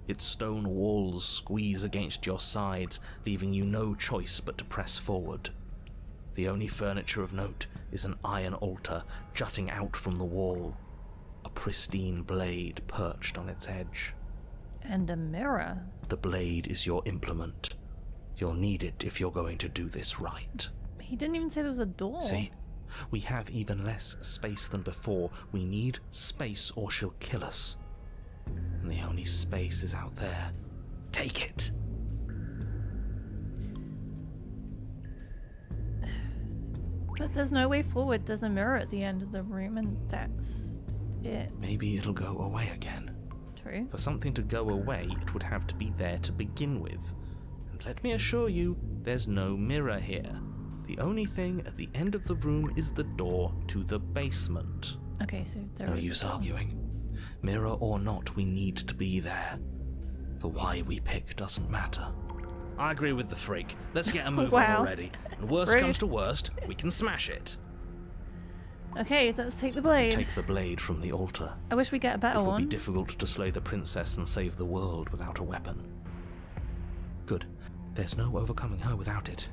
Its stone walls squeeze against your sides, leaving you no choice but to press forward. The only furniture of note is an iron altar jutting out from the wall, a pristine blade perched on its edge. And a mirror. The blade is your implement. You'll need it if you're going to do this right. He didn't even say there was a door. See? We have even less space than before. We need space or she'll kill us. And the only space is out there. Take it. But there's no way forward. There's a mirror at the end of the room and that's it. Maybe it'll go away again. True. For something to go away, it would have to be there to begin with. And let me assure you, there's no mirror here. The only thing at the end of the room is the door to the basement. Okay, so there No is use a door. arguing. Mirror or not, we need to be there. The why we pick doesn't matter. I agree with the freak. Let's get a move on Wow. already. And worst Rude. comes to worst, we can smash it. Okay, let's take the blade. Take the blade from the altar. I wish we get a better It will be one. difficult to slay the princess and save the world without a weapon. Good. There's no overcoming her without it.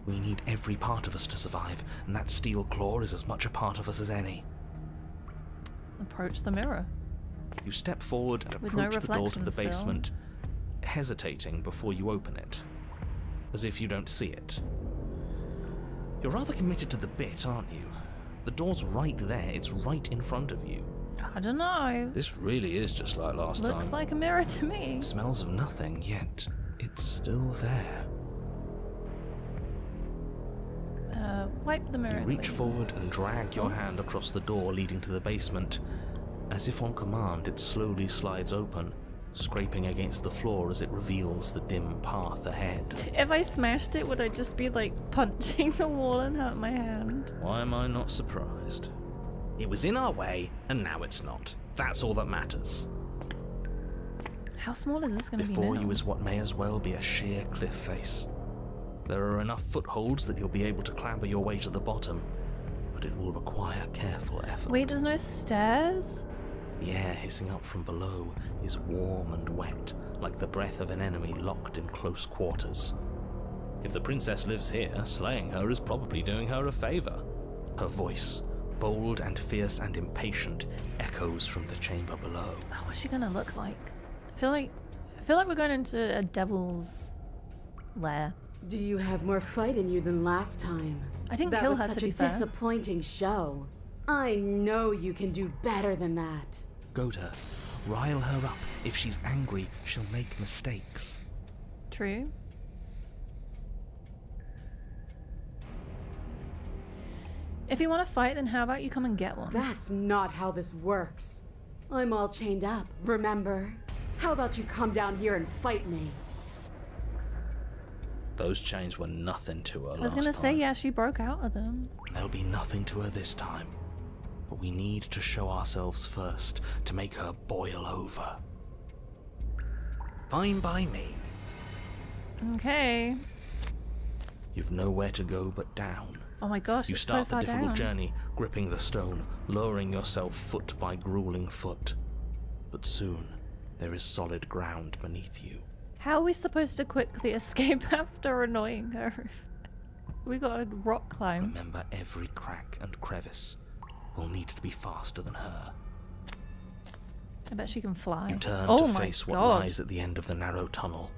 We need every part of us to survive, and that steel claw is as much a part of us as any. Approach the mirror. You step forward and With no approach the door to the reflection still. basement, hesitating before you open it, as if you don't see it. You're rather committed to the bit, aren't you? The door's right there, it's right in front of you. I don't know. This really is just like last time. Looks like a mirror to me. It smells of nothing, yet it's still there. Wipe the mirror. You reach clean. forward and drag your hand across the door leading to the basement. As if on command, it slowly slides open, scraping against the floor as it reveals the dim path ahead. If I smashed it, would I just be like punching the wall and hurt my hand? Why am I not surprised? It was in our way, and now it's not. That's all that matters. How small is this going to be Before now? you is what may as well be a sheer cliff face. There are enough footholds that you'll be able to clamber your way to the bottom, but it will require careful effort. Wait, there's no stairs? The air hissing up from below is warm and wet, like the breath of an enemy locked in close quarters. If the princess lives here, slaying her is probably doing her a favor. Her voice, bold and fierce and impatient, echoes from the chamber below. Oh, what's she gonna look like? I feel like we're going into a devil's lair. Do you have more fight in you than last time? I didn't that kill was her, such to be a fair. disappointing show. I know you can do better than that. Goad her. Rile her up. If she's angry, she'll make mistakes. True. If you want to fight, then how about you come and get one? That's not how this works. I'm all chained up, remember? How about you come down here and fight me? Those chains were nothing to her I was last gonna say, time. yeah, she broke out of them. There'll be nothing to her this time. But we need to show ourselves first to make her boil over. Fine by me. Okay. You've nowhere to go but down. Oh my gosh, You it's start so far the difficult down. journey, gripping the stone, lowering yourself foot by grueling foot. But soon, there is solid ground beneath you. How are we supposed to quickly escape after annoying her? We got a rock climb. Remember, every crack and crevice will need to be faster than her. I bet she can fly. You turn Oh to my face what God. lies at the end of the narrow tunnel.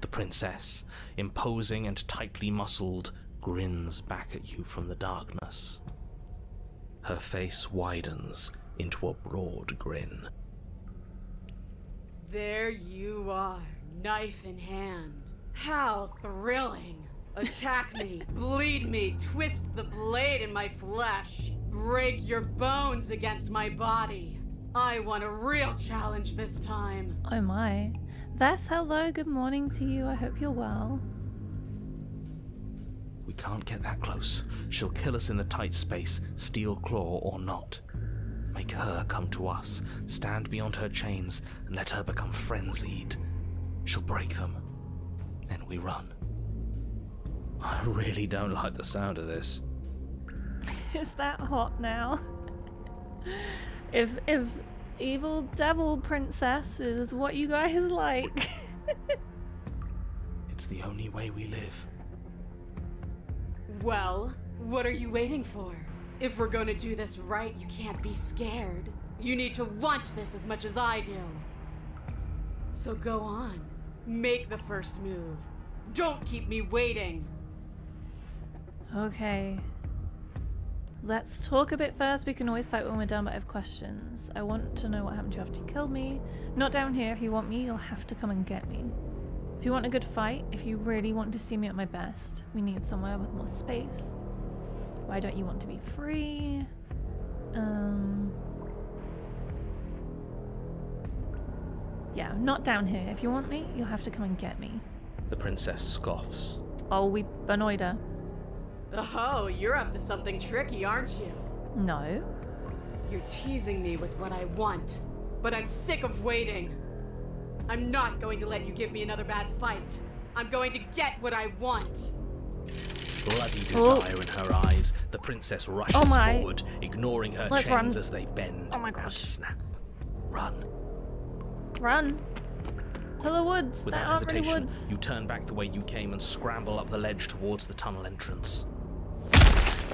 The princess, imposing and tightly muscled, grins back at you from the darkness. Her face widens into a broad grin. There you are, knife in hand. How thrilling! Attack me, bleed me, twist the blade in my flesh, break your bones against my body. I want a real challenge this time. Oh my. Vess, hello, good morning to you. I hope you're well. We can't get that close. She'll kill us in the tight space, steel claw or not. Make her come to us, stand beyond her chains, and let her become frenzied. She'll break them. Then we run. I really don't like the sound of this. Is that hot now? If evil devil princess is what you guys like. It's the only way we live. Well, what are you waiting for? If we're gonna do this right, you can't be scared. You need to want this as much as I do. So go on. Make the first move. Don't keep me waiting. Okay. Let's talk a bit first. We can always fight when we're done, but I have questions. I want to know what happened to you after you killed me. Not down here. If you want me, you'll have to come and get me. If you want a good fight, if you really want to see me at my best, we need somewhere with more space. Why don't you want to be free? Yeah, not down here. If you want me, you'll have to come and get me. The princess scoffs. Oh, we annoyed her. Oh, you're up to something tricky, aren't you? No. You're teasing me with what I want, but I'm sick of waiting. I'm not going to let you give me another bad fight. I'm going to get what I want. Bloody Oh. desire in her eyes, the princess rushes Oh my. forward, ignoring her Let's chains run. as they bend Oh my and gosh. snap. Run. Run. To the woods. Without There aren't really hesitation, woods. you turn back the way you came and scramble up the ledge towards the tunnel entrance.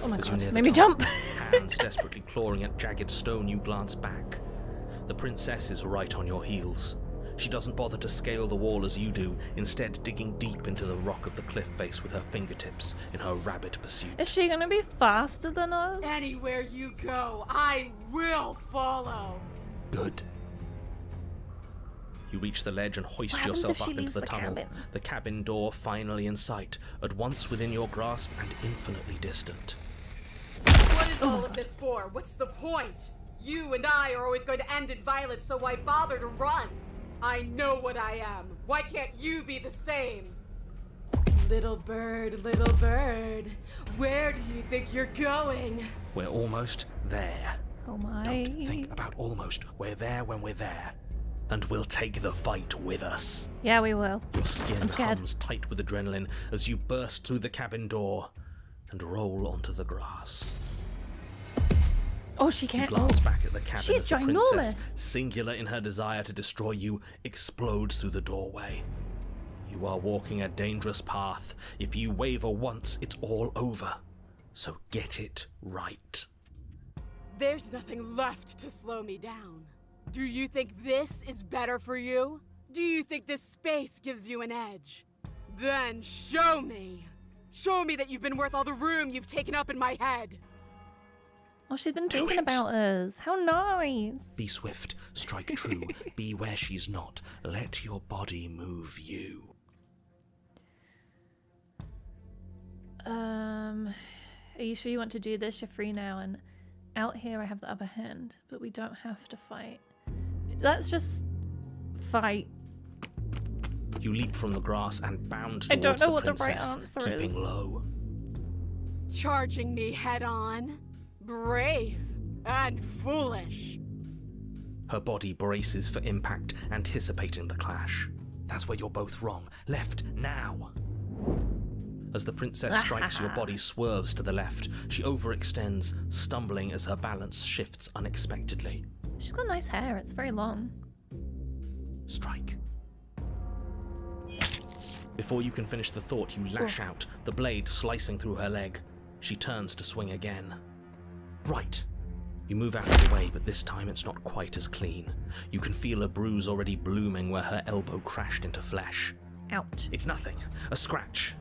Oh my As you god. near the Made me top, jump. Hands desperately clawing at jagged stone, you glance back. The princess is right on your heels. She doesn't bother to scale the wall as you do, instead digging deep into the rock of the cliff face with her fingertips in her rabid pursuit. Is she gonna be faster than us? Anywhere you go, I will follow. Good. You reach the ledge and hoist What happens yourself if up she into leaves the the tunnel. cabin? The cabin door finally in sight, at once within your grasp and infinitely distant. What is all of this for? What's the point? You and I are always going to end in violence, so why bother to run? I know what I am. Why can't you be the same? Little bird, where do you think you're going? We're almost there. Oh my. Don't think about almost. We're there when we're there. And we'll take the fight with us. Yeah, we will. Your skin I'm scared. hums tight with adrenaline as you burst through the cabin door and roll onto the grass. Oh, she You can't. glance Oh. back at the cabin She's as the princess, ginormous. singular in her desire to destroy you, explodes through the doorway. You are walking a dangerous path. If you waver once, it's all over. So get it right. There's nothing left to slow me down. Do you think this is better for you? Do you think this space gives you an edge? Then show me. Show me that you've been worth all the room you've taken up in my head. Oh, she's been Do thinking it. about us. How nice. Be swift, strike true, be where she's not. Let your body move you. Are you sure you want to do this? You're free now, and out here I have the upper hand, but we don't have to fight. Let's just fight. You leap from the grass and bound I towards don't know the what the right princess, answer keeping is. low. Charging me head on. Brave and foolish. Her body braces for impact, anticipating the clash. That's where you're both wrong. Left now. As the princess strikes, your body swerves to the left. She overextends, stumbling as her balance shifts unexpectedly. She's got nice hair. It's very long. Strike. Before you can finish the thought, you lash out, the blade slicing through her leg. She turns to swing again. Right. You move out of the way, but this time it's not quite as clean. You can feel a bruise already blooming where her elbow crashed into flesh. Ouch. It's nothing. A scratch.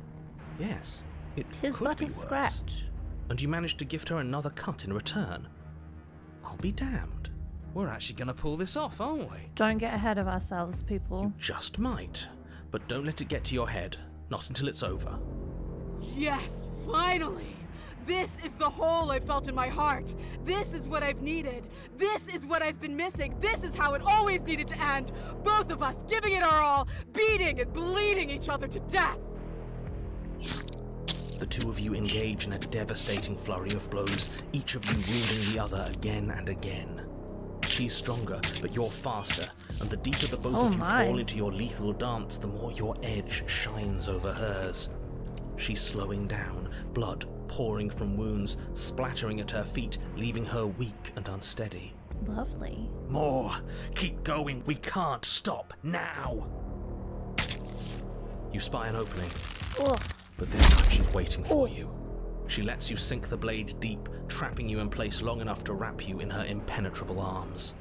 Yes, it Tis could but be a worse. scratch. And you managed to gift her another cut in return. I'll be damned. We're actually going to pull this off, aren't we? Don't get ahead of ourselves, people. You just might. But don't let it get to your head. Not until it's over. Yes, finally! This is the hole I felt in my heart. This is what I've needed. This is what I've been missing. This is how it always needed to end. Both of us giving it our all, beating and bleeding each other to death. The two of you engage in a devastating flurry of blows, each of you wounding the other again and again. She's stronger, but you're faster, and the deeper the both of you fall into your lethal dance, the more your edge shines over hers. She's slowing down, blood pouring from wounds, splattering at her feet, leaving her weak and unsteady. Lovely. More. Keep going. We can't stop now. You spy an opening, Ugh. but this time she's waiting for you. She lets you sink the blade deep, trapping you in place long enough to wrap you in her impenetrable arms.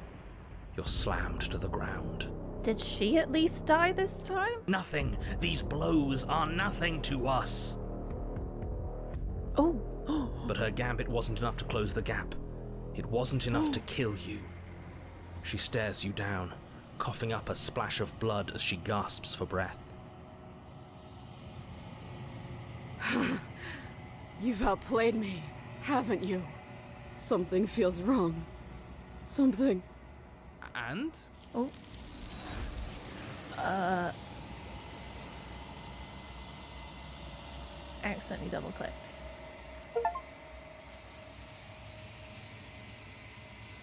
You're slammed to the ground. Did she at least die this time? Nothing. These blows are nothing to us. Oh. But her gambit wasn't enough to close the gap. It wasn't enough to kill you. She stares you down, coughing up a splash of blood as she gasps for breath. You've outplayed me, haven't you? Something feels wrong. Something. And? Oh. Accidentally double clicked.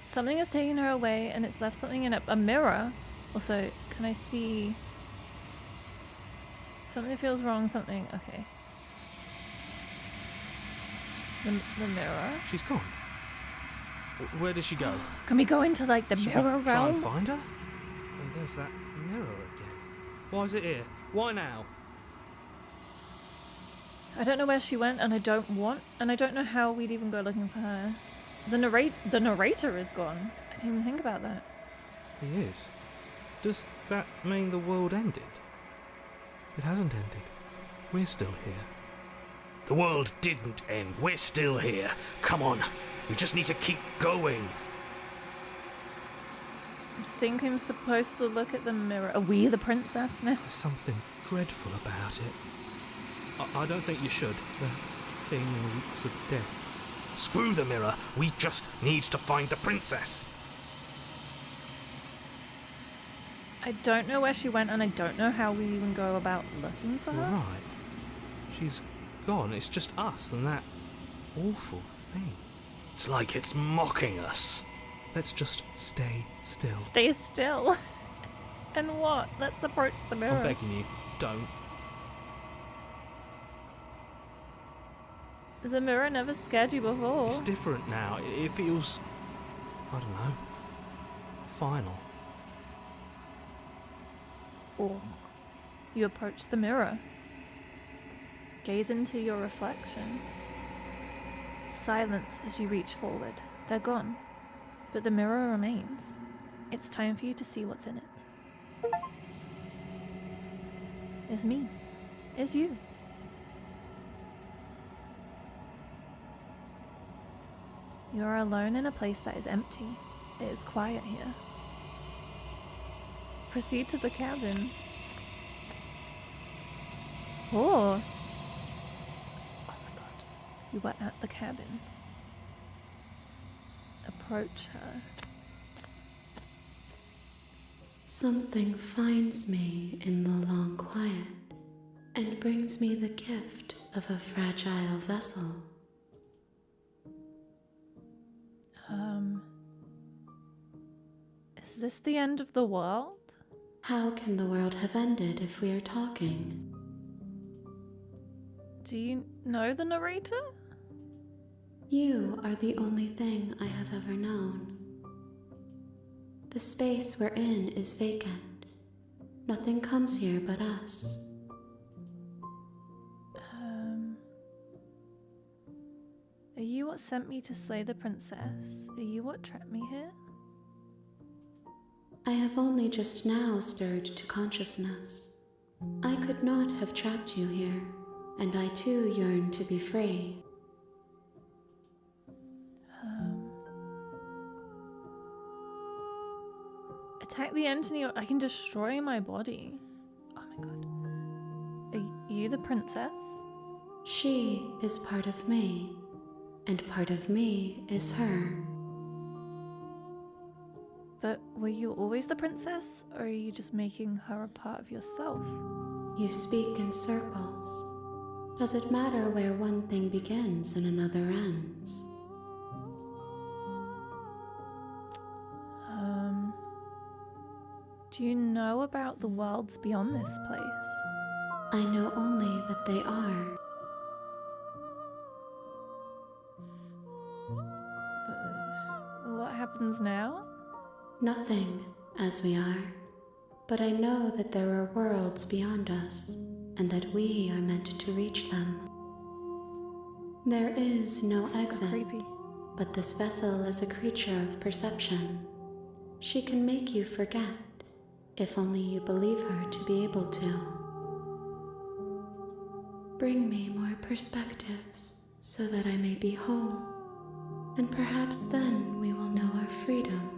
Something has taken her away and it's left something in a mirror. Also, can I see? Something feels wrong, something. Okay. The mirror. She's gone. Where did she go? Can we go into like the Should mirror I try and realm? find her? And there's that mirror again. Why is it here? Why now? I don't know where she went, and I don't know how we'd even go looking for her. The narrator is gone. I didn't even think about that. He is. Does that mean the world ended? It hasn't ended. We're still here. The world didn't end. We're still here. Come on. We just need to keep going. I think I'm supposed to look at the mirror. Are we the princess now? There's something dreadful about it. I don't think you should. The thing reeks of death. Screw the mirror. We just need to find the princess. I don't know where she went, and I don't know how we even go about looking for her. Right. She's gone. It's just us and that awful thing. It's like it's mocking us. Let's just stay still. Stay still. And what? Let's approach the mirror. I'm begging you, don't. The mirror never scared you before. It's different now. It feels, I don't know, final. Oh. You approach the mirror. Gaze into your reflection. Silence as you reach forward. They're gone, but the mirror remains. It's time for you to see what's in it. It's me. It's you. You are alone in a place that is empty. It is quiet here. Proceed to the cabin. Oh. Oh my god. You were at the cabin. Approach her. Something finds me in the long quiet and brings me the gift of a fragile vessel. Is this the end of the world? How can the world have ended if we are talking? Do you know the narrator? You are the only thing I have ever known. The space we're in is vacant. Nothing comes here but us. Are you what sent me to slay the princess? Are you what trapped me here? I have only just now stirred to consciousness. I could not have trapped you here, and I too yearn to be free. Attack the entity or I can destroy my body. Oh my god. Are you the princess? She is part of me, and part of me is her. But were you always the princess, or are you just making her a part of yourself? You speak in circles. Does it matter where one thing begins and another ends? Do you know about the worlds beyond this place? I know only that they are. What happens now? Nothing, as we are. But I know that there are worlds beyond us, and that we are meant to reach them. There is no exit, Creepy. but this vessel is a creature of perception. She can make you forget, if only you believe her to be able to. Bring me more perspectives, so that I may be whole, and perhaps then we will know our freedom.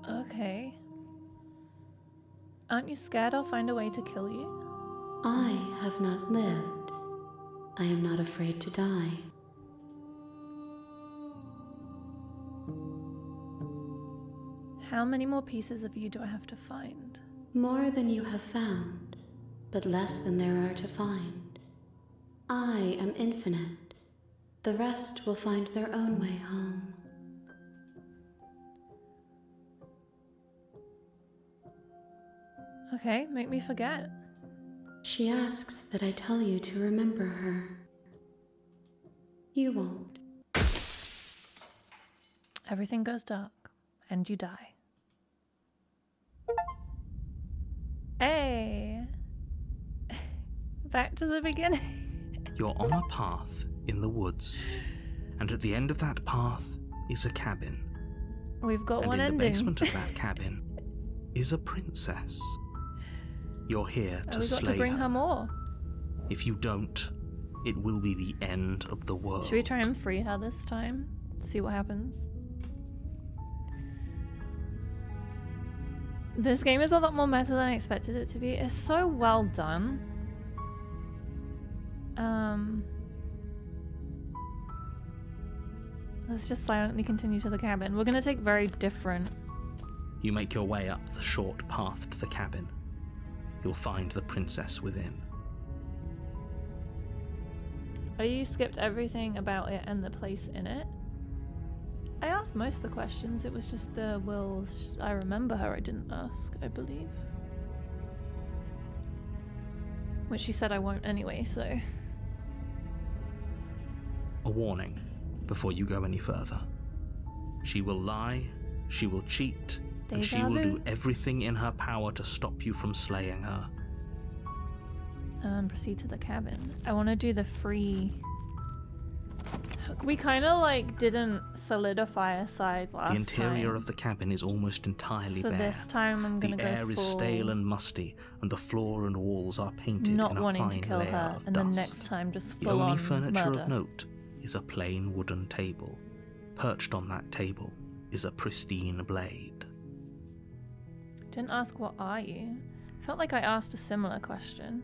Okay. Aren't you scared I'll find a way to kill you? I have not lived. I am not afraid to die. How many more pieces of you do I have to find? More than you have found, but less than there are to find. I am infinite. The rest will find their own way home. Okay, make me forget. She asks that I tell you to remember her. You won't. Everything goes dark, and you die. Hey! Back to the beginning. You're on a path in the woods, and at the end of that path is a cabin. We've got And one in ending. the basement of that cabin is a princess. You're here to We've got slay to bring her more. If you don't, it will be the end of the world. Should we try and free her this time? See what happens. This game is a lot more meta than I expected it to be. It's so well done. Let's just silently continue to the cabin. We're gonna take very different. You make your way up the short path to the cabin. You'll find the princess within. Oh, you skipped everything about it and the place in it? I asked most of the questions. It was just the will I remember her I didn't ask, I believe. Which she said I won't anyway, so... A warning before you go any further. She will lie, she will cheat, and she will do everything in her power to stop you from slaying her. Proceed to the cabin. I want to do the free... We kind of like didn't solidify a side last time. The interior of the cabin is almost entirely bare. So this time I'm gonna the go air is stale and musty, and the floor and walls are painted not in a wanting fine to kill layer her, of and dust. the next time just The full only on furniture murder. of note is a plain wooden table. Perched on that table is a pristine blade. Didn't ask what are you. Felt like I asked a similar question.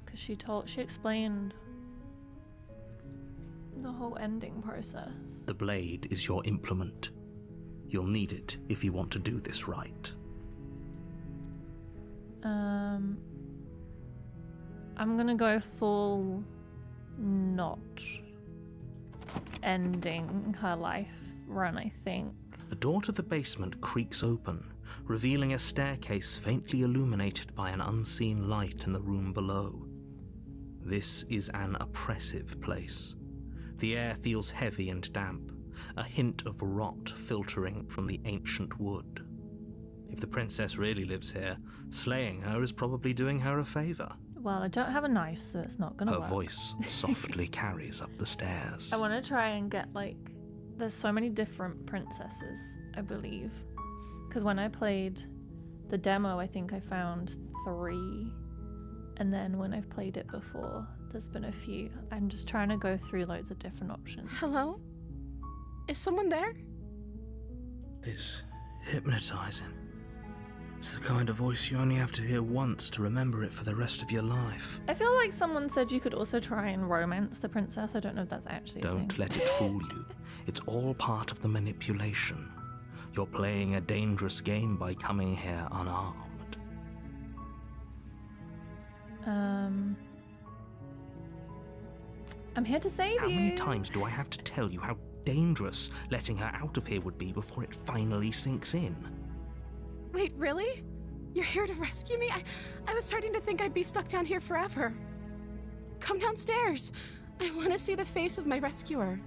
Because she explained the whole ending process. The blade is your implement. You'll need it if you want to do this right. I'm gonna go full not ending her life run, I think. The door to the basement creaks open, revealing a staircase faintly illuminated by an unseen light in the room below. This is an oppressive place. The air feels heavy and damp, a hint of rot filtering from the ancient wood. If the princess really lives here, slaying her is probably doing her a favor. Well, I don't have a knife, so it's not gonna Her work. voice softly carries up the stairs. I want to try and get, like, there's so many different princesses, I believe. Because when I played the demo, I think I found 3. And then when I've played it before, there's been a few. I'm just trying to go through loads of different options. Hello? Is someone there? It's hypnotizing. It's the kind of voice you only have to hear once to remember it for the rest of your life. I feel like someone said you could also try and romance the princess. I don't know if that's actually a Don't thing. let it fool you. It's all part of the manipulation. You're playing a dangerous game by coming here unarmed. I'm here to save How you. many times do I have to tell you how dangerous letting her out of here would be before it finally sinks in? Wait, really? You're here to rescue me? I was starting to think I'd be stuck down here forever. Come downstairs. I want to see the face of my rescuer.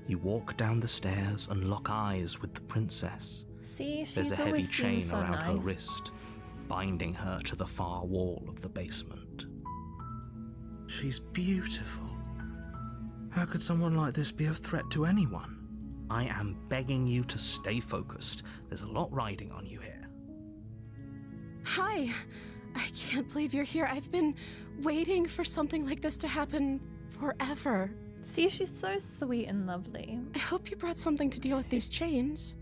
You walk down the stairs and lock eyes with the princess. See, she's There's a heavy always chain seemed so around her nice. wrist, binding her to the far wall of the basement. She's beautiful. How could someone like this be of threat to anyone? I am begging you to stay focused. There's a lot riding on you here. Hi. I can't believe you're here. I've been waiting for something like this to happen forever. See, she's so sweet and lovely. I hope you brought something to deal with these chains.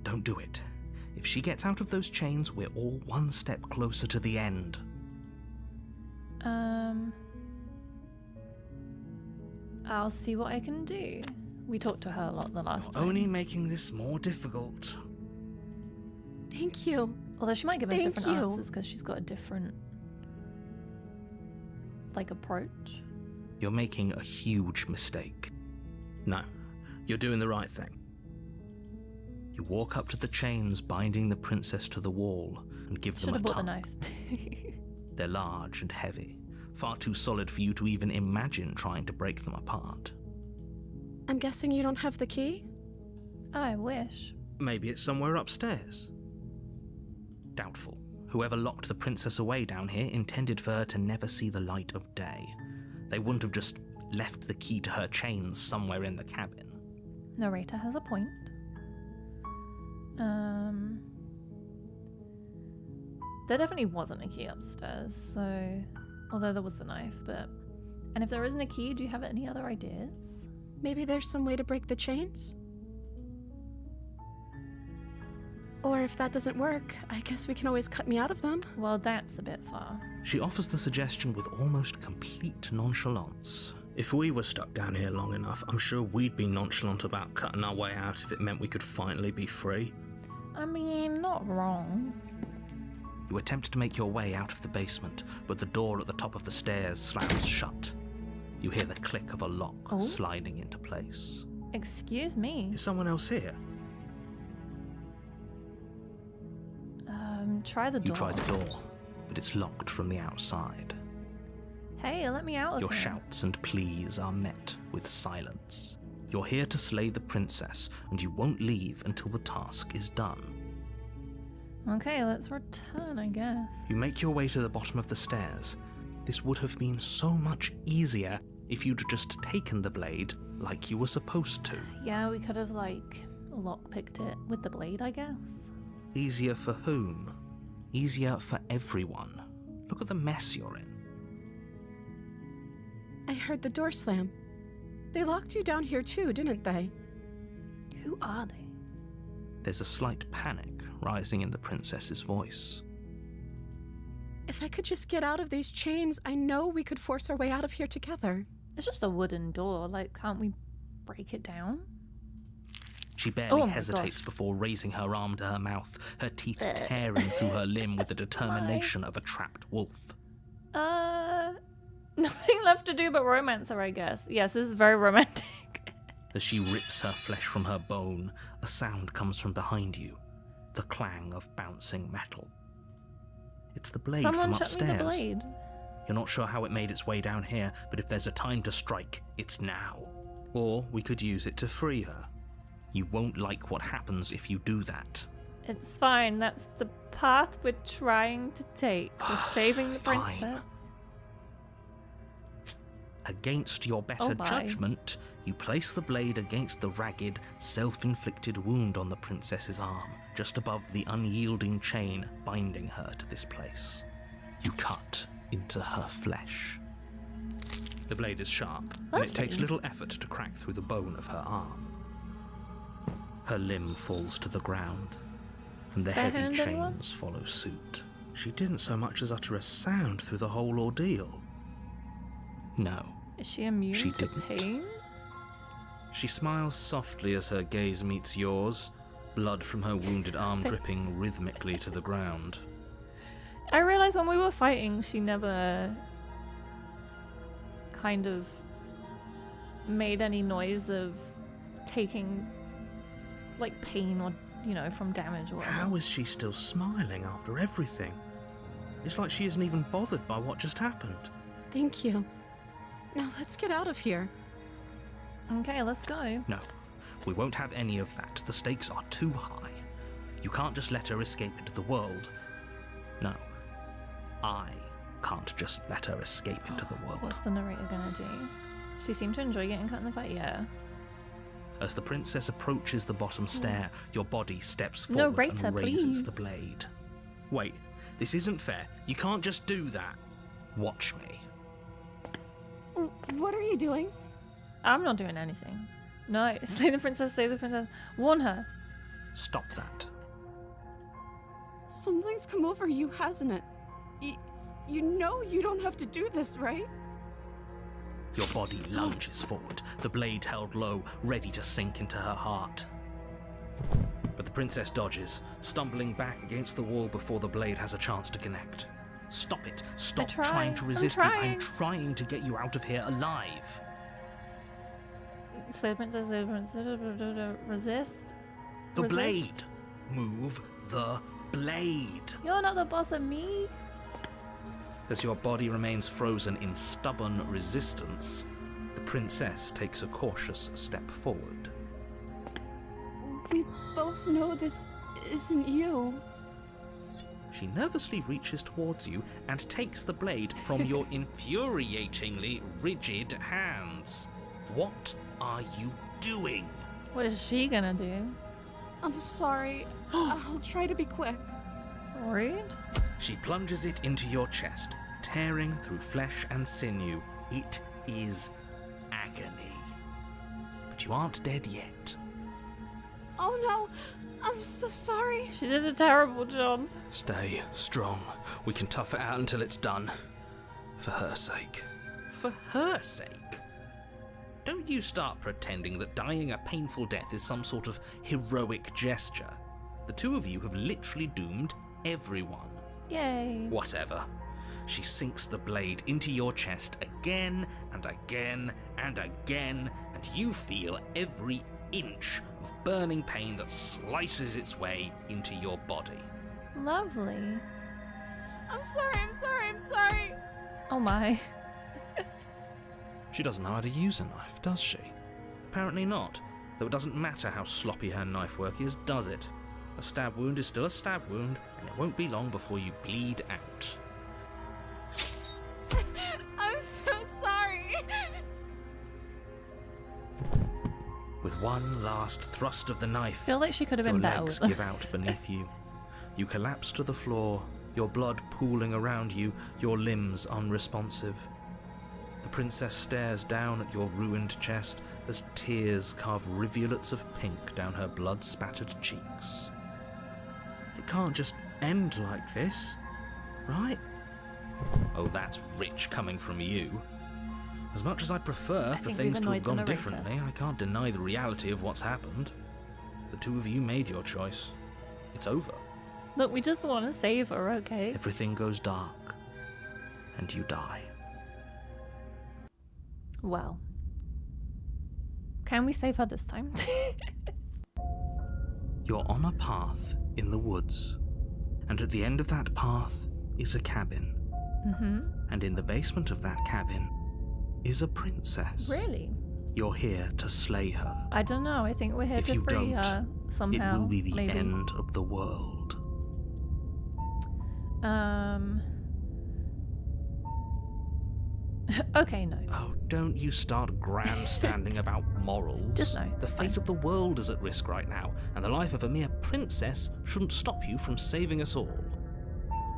Don't do it. If she gets out of those chains, we're all one step closer to the end. I'll see what I can do. We talked to her a lot the last time. Only making this more difficult. Thank you. Although she might give us Thank different you. answers because she's got a different, like, approach. You're making a huge mistake. No, you're doing the right thing. You walk up to the chains binding the princess to the wall and give them Should a have bought the tug. knife. They're large and heavy, far too solid for you to even imagine trying to break them apart. I'm guessing you don't have the key? I wish. Maybe it's somewhere upstairs. Doubtful. Whoever locked the princess away down here intended for her to never see the light of day. They wouldn't have just left the key to her chains somewhere in the cabin. Narrator has a point. There definitely wasn't a key upstairs, so... Although there was the knife, but... And if there isn't a key, do you have any other ideas? Maybe there's some way to break the chains? Or if that doesn't work, I guess we can always cut me out of them. Well, that's a bit far. She offers the suggestion with almost complete nonchalance. If we were stuck down here long enough, I'm sure we'd be nonchalant about cutting our way out if it meant we could finally be free. I mean, not wrong. You attempt to make your way out of the basement, but the door at the top of the stairs slams shut. You hear the click of a lock Oh? sliding into place. Excuse me. Is someone else here? Try the door. You try the door, but it's locked from the outside. Hey, let me out of Your here. shouts and pleas are met with silence. You're here to slay the princess, and you won't leave until the task is done. Okay, let's return, I guess. You make your way to the bottom of the stairs. This would have been so much easier if you'd just taken the blade like you were supposed to. Yeah, we could have, like, lockpicked it with the blade, I guess. Easier for whom? Easier for everyone. Look at the mess you're in. I heard the door slam. They locked you down here too, didn't they? Who are they? There's a slight panic rising in the princess's voice. If I could just get out of these chains, I know we could force our way out of here together. It's just a wooden door. Like, can't we break it down? She barely Oh my hesitates gosh. before raising her arm to her mouth, her teeth Ugh. tearing through her limb with the determination of a trapped wolf. Nothing left to do but romance her, I guess. Yes, this is very romantic. As she rips her flesh from her bone, a sound comes from behind you, the clang of bouncing metal. It's the blade Someone from shut me the upstairs. blade. You're not sure how it made its way down here, but if there's a time to strike, it's now. Or we could use it to free her. You won't like what happens if you do that. It's fine. That's the path we're trying to take. We're saving the Fine. princess. Against your better Oh, bye. judgment, you place the blade against the ragged, self-inflicted wound on the princess's arm, just above the unyielding chain binding her to this place. You cut into her flesh. The blade is sharp, and it takes Lovely. little effort to crack through the bone of her arm. Her limb falls to the ground, and the Spare heavy hand, anyone? chains follow suit. She didn't so much as utter a sound through the whole ordeal. No. Is she immune She to didn't. pain? She smiles softly as her gaze meets yours, blood from her wounded arm dripping rhythmically to the ground. I realized when we were fighting, she never kind of made any noise of taking, like, pain or, you know, from damage or whatever. How is she still smiling after everything? It's like she isn't even bothered by what just happened. Thank you. Now let's get out of here. Okay, let's go. No, we won't have any of that. The stakes are too high. You can't just let her escape into the world. No, I can't just let her escape into the world. What's the narrator gonna do? She seemed to enjoy getting cut in the fight, yeah. As the princess approaches the bottom stair, your body steps No, forward Rita, and raises please. the blade. Wait, this isn't fair. You can't just do that. Watch me. What are you doing? I'm not doing anything. No, slay the princess, slay the princess. Warn her. Stop that. Something's come over you, hasn't it? You know you don't have to do this, right? Your body lunges forward, the blade held low, ready to sink into her heart. But the princess dodges, stumbling back against the wall before the blade has a chance to connect. Stop it. Stop trying. trying to I'm resist me. trying. I'm trying to get you out of here alive. Slay the princess, slay the princess. Resist. The Resist. blade. Move the blade. You're not the boss of me. As your body remains frozen in stubborn resistance, the princess takes a cautious step forward. We both know this isn't you. She nervously reaches towards you and takes the blade from your infuriatingly rigid hands. What are you doing? What is she gonna do? I'm sorry. I'll try to be quick. Rude? She plunges it into your chest, tearing through flesh and sinew. It is agony. But you aren't dead yet. Oh no, I'm so sorry. She did a terrible job. Stay strong. We can tough it out until it's done. For her sake. For her sake? Don't you start pretending that dying a painful death is some sort of heroic gesture. The two of you have literally doomed everyone. Yay. Whatever. She sinks the blade into your chest again and again and again, and you feel every inch of burning pain that slices its way into your body. Lovely. I'm sorry. Oh my. She doesn't know how to use a knife, does she? Apparently not, though it doesn't matter how sloppy her knife work is, does it? A stab wound is still a stab wound, and it won't be long before you bleed out. I'm so sorry. With one last thrust of the knife, Feel like she could have your been better legs with give out beneath you. You collapse to the floor, your blood pooling around you, your limbs unresponsive. The princess stares down at your ruined chest as tears carve rivulets of pink down her blood-spattered cheeks. It can't just end like this, right? Oh, that's rich coming from you. As much as I'd prefer for think things we've to have annoyed the gone narrator. differently, I can't deny the reality of what's happened. The two of you made your choice. It's over. Look, we just want to save her, okay? Everything goes dark, and you die. Well. Can we save her this time? You're on a path in the woods, and at the end of that path is a cabin. Mm-hmm. And in the basement of that cabin is a princess. Really? You're here to slay her. I don't know. I think we're here If to you free don't, her somehow. It will be the maybe. end of the world. Okay, no. Oh, don't you start grandstanding about morals. Just no. The fate of the world is at risk right now, and the life of a mere princess shouldn't stop you from saving us all.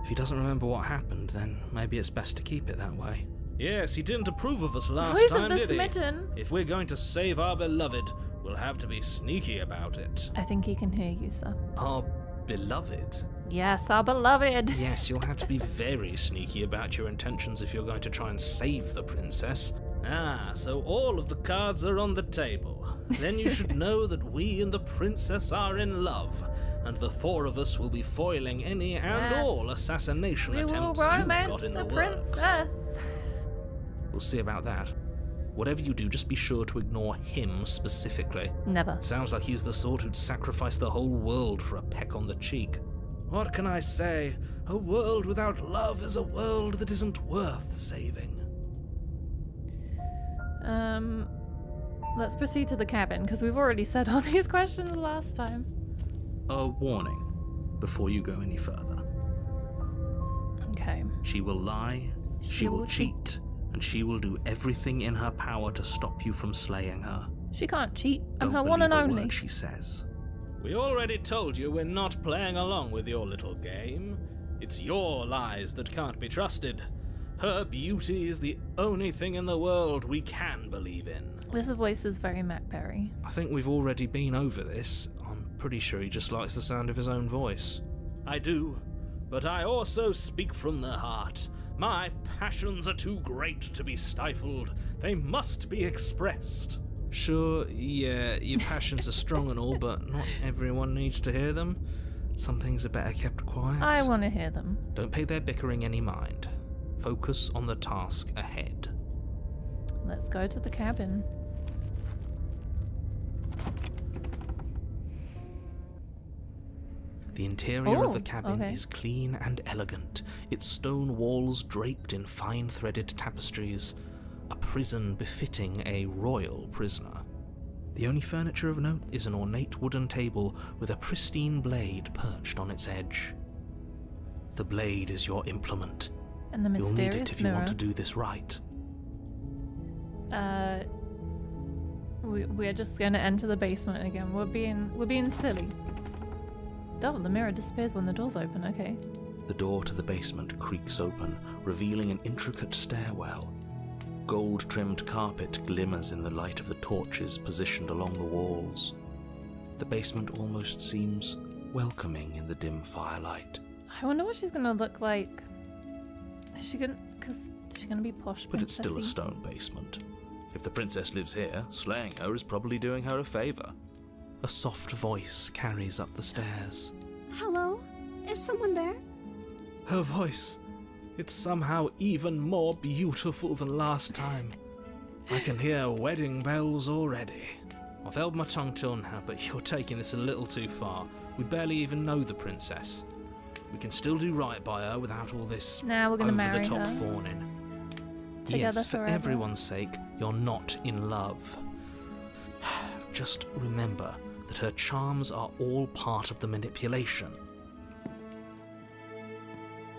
If he doesn't remember what happened, then maybe it's best to keep it that way. Yes, he didn't approve of us last Voice of time, the did he? smitten. If we're going to save our beloved, we'll have to be sneaky about it. I think he can hear you, sir. Our beloved? Yes, our beloved. Yes, you'll have to be very sneaky about your intentions if you're going to try and save the princess. Ah, so all of the cards are on the table. Then you should know that we and the princess are in love, and the four of us will be foiling any and Yes. all assassination We will attempts you've romance got in the the works. princess. We'll see about that. Whatever you do, just be sure to ignore him specifically. Never. Sounds like he's the sort who'd sacrifice the whole world for a peck on the cheek. What can I say? A world without love is a world that isn't worth saving. Let's proceed to the cabin, because we've already said all these questions last time. A warning before you go any further. Okay. She will lie, she will cheat, and she will do everything in her power to stop you from slaying her. She can't cheat. I'm Don't her one and believe a only. word she says. We already told you we're not playing along with your little game. It's your lies that can't be trusted. Her beauty is the only thing in the world we can believe in. This voice is very Matt Berry. I think we've already been over this. I'm pretty sure he just likes the sound of his own voice. I do, but I also speak from the heart. My passions are too great to be stifled. They must be expressed. Sure, yeah, your passions are strong and all, but not everyone needs to hear them. Some things are better kept quiet. I want to hear them. Don't pay their bickering any mind. Focus on the task ahead. Let's go to the cabin. The interior of the Oh, cabin okay. is clean and elegant, its stone walls draped in fine-threaded tapestries, a prison befitting a royal prisoner. The only furniture of note is an ornate wooden table with a pristine blade perched on its edge. The blade is your implement. And the You'll mysterious need it if you mirror. want to do this right. We're just gonna enter the basement again. We're being silly. Oh, the mirror disappears when the door's open. Okay. The door to the basement creaks open, revealing an intricate stairwell. Gold-trimmed carpet glimmers in the light of the torches positioned along the walls. The basement almost seems welcoming in the dim firelight. I wonder what she's gonna look like. Is she gonna? Cause she's gonna be posh. But it's still a princessy. stone basement. If the princess lives here, slaying her is probably doing her a favor. A soft voice carries up the stairs. Hello? Is someone there? Her voice, it's somehow even more beautiful than last time. I can hear wedding bells already. I've held my tongue till now, but you're taking this a little too far. We barely even know the princess. We can still do right by her without all this Nah, we're gonna marry over-the-top her. fawning. Together Yes, for forever. everyone's sake, you're not in love. Just remember that her charms are all part of the manipulation.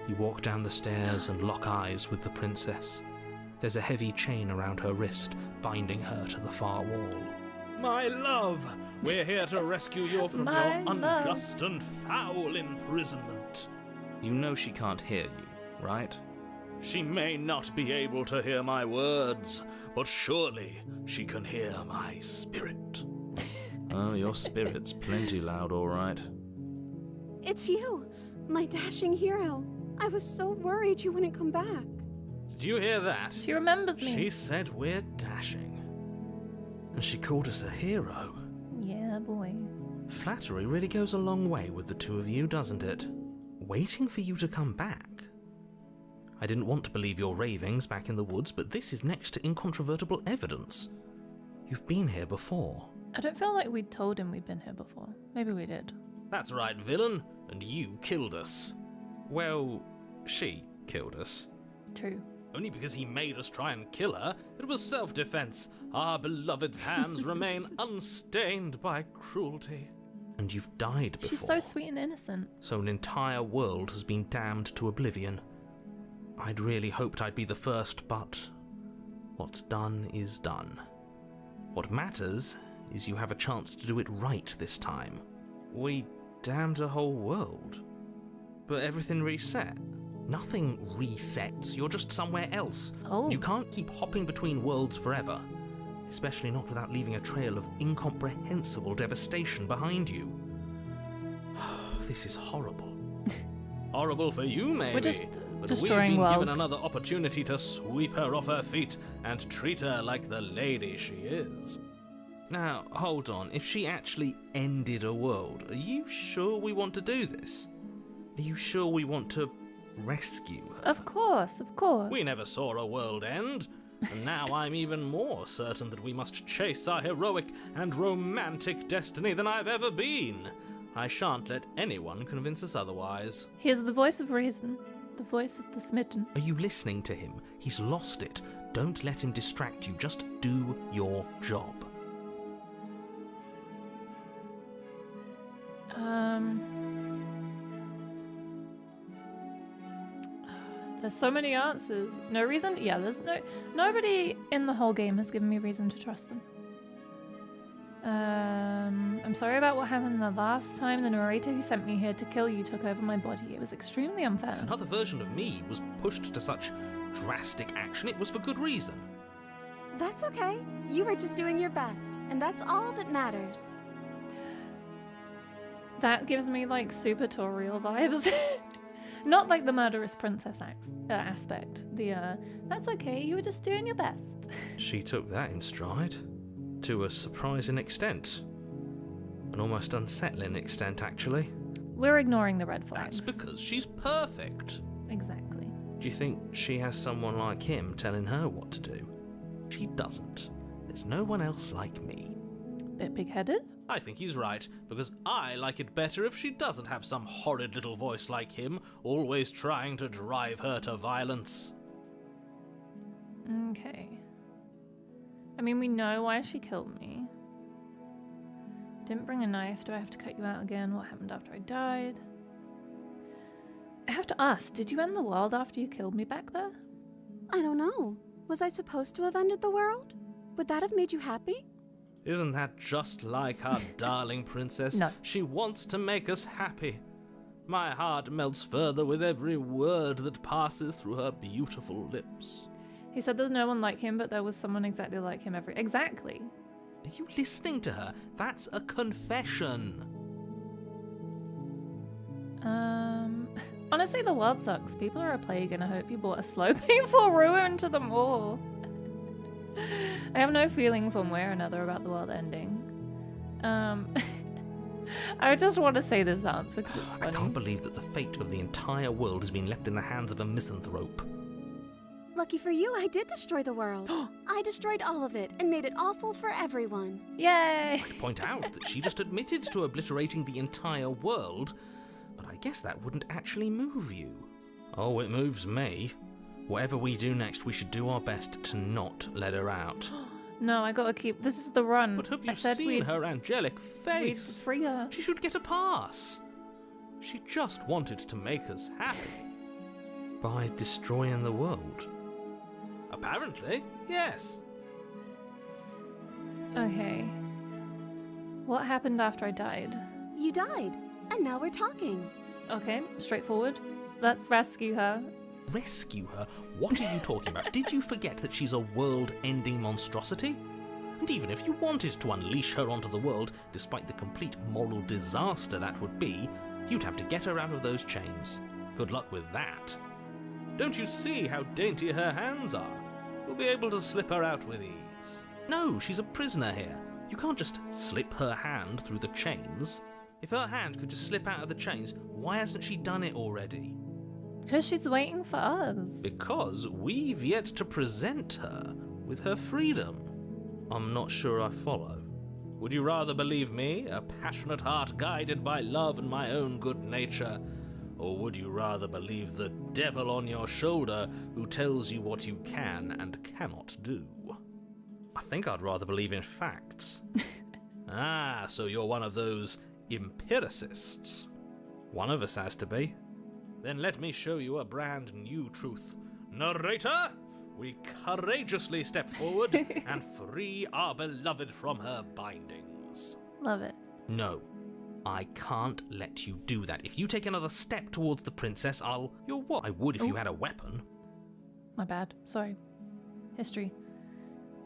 You walk down the stairs and lock eyes with the princess. There's a heavy chain around her wrist, binding her to the far wall. My love, we're here to rescue you from My your love. unjust and foul imprisonment. You know she can't hear you, right? She may not be able to hear my words, but surely she can hear my spirit. Oh, your spirit's plenty loud, all right. It's you, my dashing hero. I was so worried you wouldn't come back. Did you hear that? She remembers me. She said we're dashing. And she called us a hero. Yeah, boy. Flattery really goes a long way with the two of you, doesn't it? Waiting for you to come back. I didn't want to believe your ravings back in the woods, but this is next to incontrovertible evidence. You've been here before. I don't feel like we'd told him we'd been here before. Maybe we did. That's right, villain. And you killed us. Well, she killed us. True. Only because he made us try and kill her. It was self-defense. Our beloved's hands remain unstained by cruelty. And you've died before. She's so sweet and innocent. So an entire world has been damned to oblivion. I'd really hoped I'd be the first, but what's done is done. What matters is you have a chance to do it right this time. We damned a whole world, but everything reset. Nothing resets, you're just somewhere else. Oh. You can't keep hopping between worlds forever, especially not without leaving a trail of incomprehensible devastation behind you. This is horrible. Horrible for you, maybe. We're just but we've destroying been worlds. given another opportunity to sweep her off her feet and treat her like the lady she is. Now, hold on. If she actually ended a world, are you sure we want to do this? Are you sure we want to rescue her? Of course, of course. We never saw a world end, and now I'm even more certain that we must chase our heroic and romantic destiny than I've ever been. I shan't let anyone convince us otherwise. Here's the voice of reason. The voice of the smitten. Are you listening to him? He's lost it. Don't let him distract you. Just do your job. There's so many answers. No reason? Yeah, nobody in the whole game has given me reason to trust them. I'm sorry about what happened the last time. The narrator who sent me here to kill you took over my body. It was extremely unfair. If another version of me was pushed to such drastic action, it was for good reason. That's okay. You were just doing your best, and that's all that matters. That gives me like super tutorial vibes. Not like the murderous princess aspect. That's okay, you were just doing your best. She took that in stride. To a surprising extent. An almost unsettling extent, actually. We're ignoring the red flags. That's because she's perfect. Exactly. Do you think she has someone like him telling her what to do? She doesn't. There's no one else like me. Bit big-headed? I think he's right, because I like it better if she doesn't have some horrid little voice like him, always trying to drive her to violence. Okay. I mean, we know why she killed me. Didn't bring a knife. Do I have to cut you out again? What happened after I died? I have to ask, did you end the world after you killed me back there? I don't know. Was I supposed to have ended the world? Would that have made you happy? Isn't that just like our darling princess? No. She wants to make us happy. My heart melts further with every word that passes through her beautiful lips. He said there's no one like him, but there was someone exactly like him Exactly. Are you listening to her? That's a confession. Honestly, the world sucks. People are a plague, and I hope you brought a slow, painful ruin to them all. I have no feelings one way or another about the world ending. I just want to say this answer because it's funny. I can't believe that the fate of the entire world has been left in the hands of a misanthrope. Lucky for you, I did destroy the world. I destroyed all of it and made it awful for everyone. Yay! I'd point out that she just admitted to obliterating the entire world, but I guess that wouldn't actually move you. Oh, it moves me. Whatever we do next, we should do our best to not let her out. No, I gotta keep. This is the run. But have I you said seen we'd- her angelic We'd face? free her. She should get a pass. She just wanted to make us happy. By destroying the world. Apparently, yes. Okay. What happened after I died? You died, and now we're talking. Okay, straightforward. Let's rescue her. Rescue her? What are you talking about? Did you forget that she's a world-ending monstrosity? And even if you wanted to unleash her onto the world, despite the complete moral disaster that would be, you'd have to get her out of those chains. Good luck with that. Don't you see how dainty her hands are? You'll be able to slip her out with ease. No, she's a prisoner here. You can't just slip her hand through the chains. If her hand could just slip out of the chains, why hasn't she done it already? Because she's waiting for us. Because we've yet to present her with her freedom. I'm not sure I follow. Would you rather believe me, a passionate heart guided by love and my own good nature? Or would you rather believe the devil on your shoulder who tells you what you can and cannot do? I think I'd rather believe in facts. Ah, so you're one of those empiricists. One of us has to be. Then let me show you a brand new truth. Narrator, we courageously step forward and free our beloved from her bindings. Love it. No, I can't let you do that. If you take another step towards the princess, You're what? I would if you had a weapon. My bad. Sorry. History.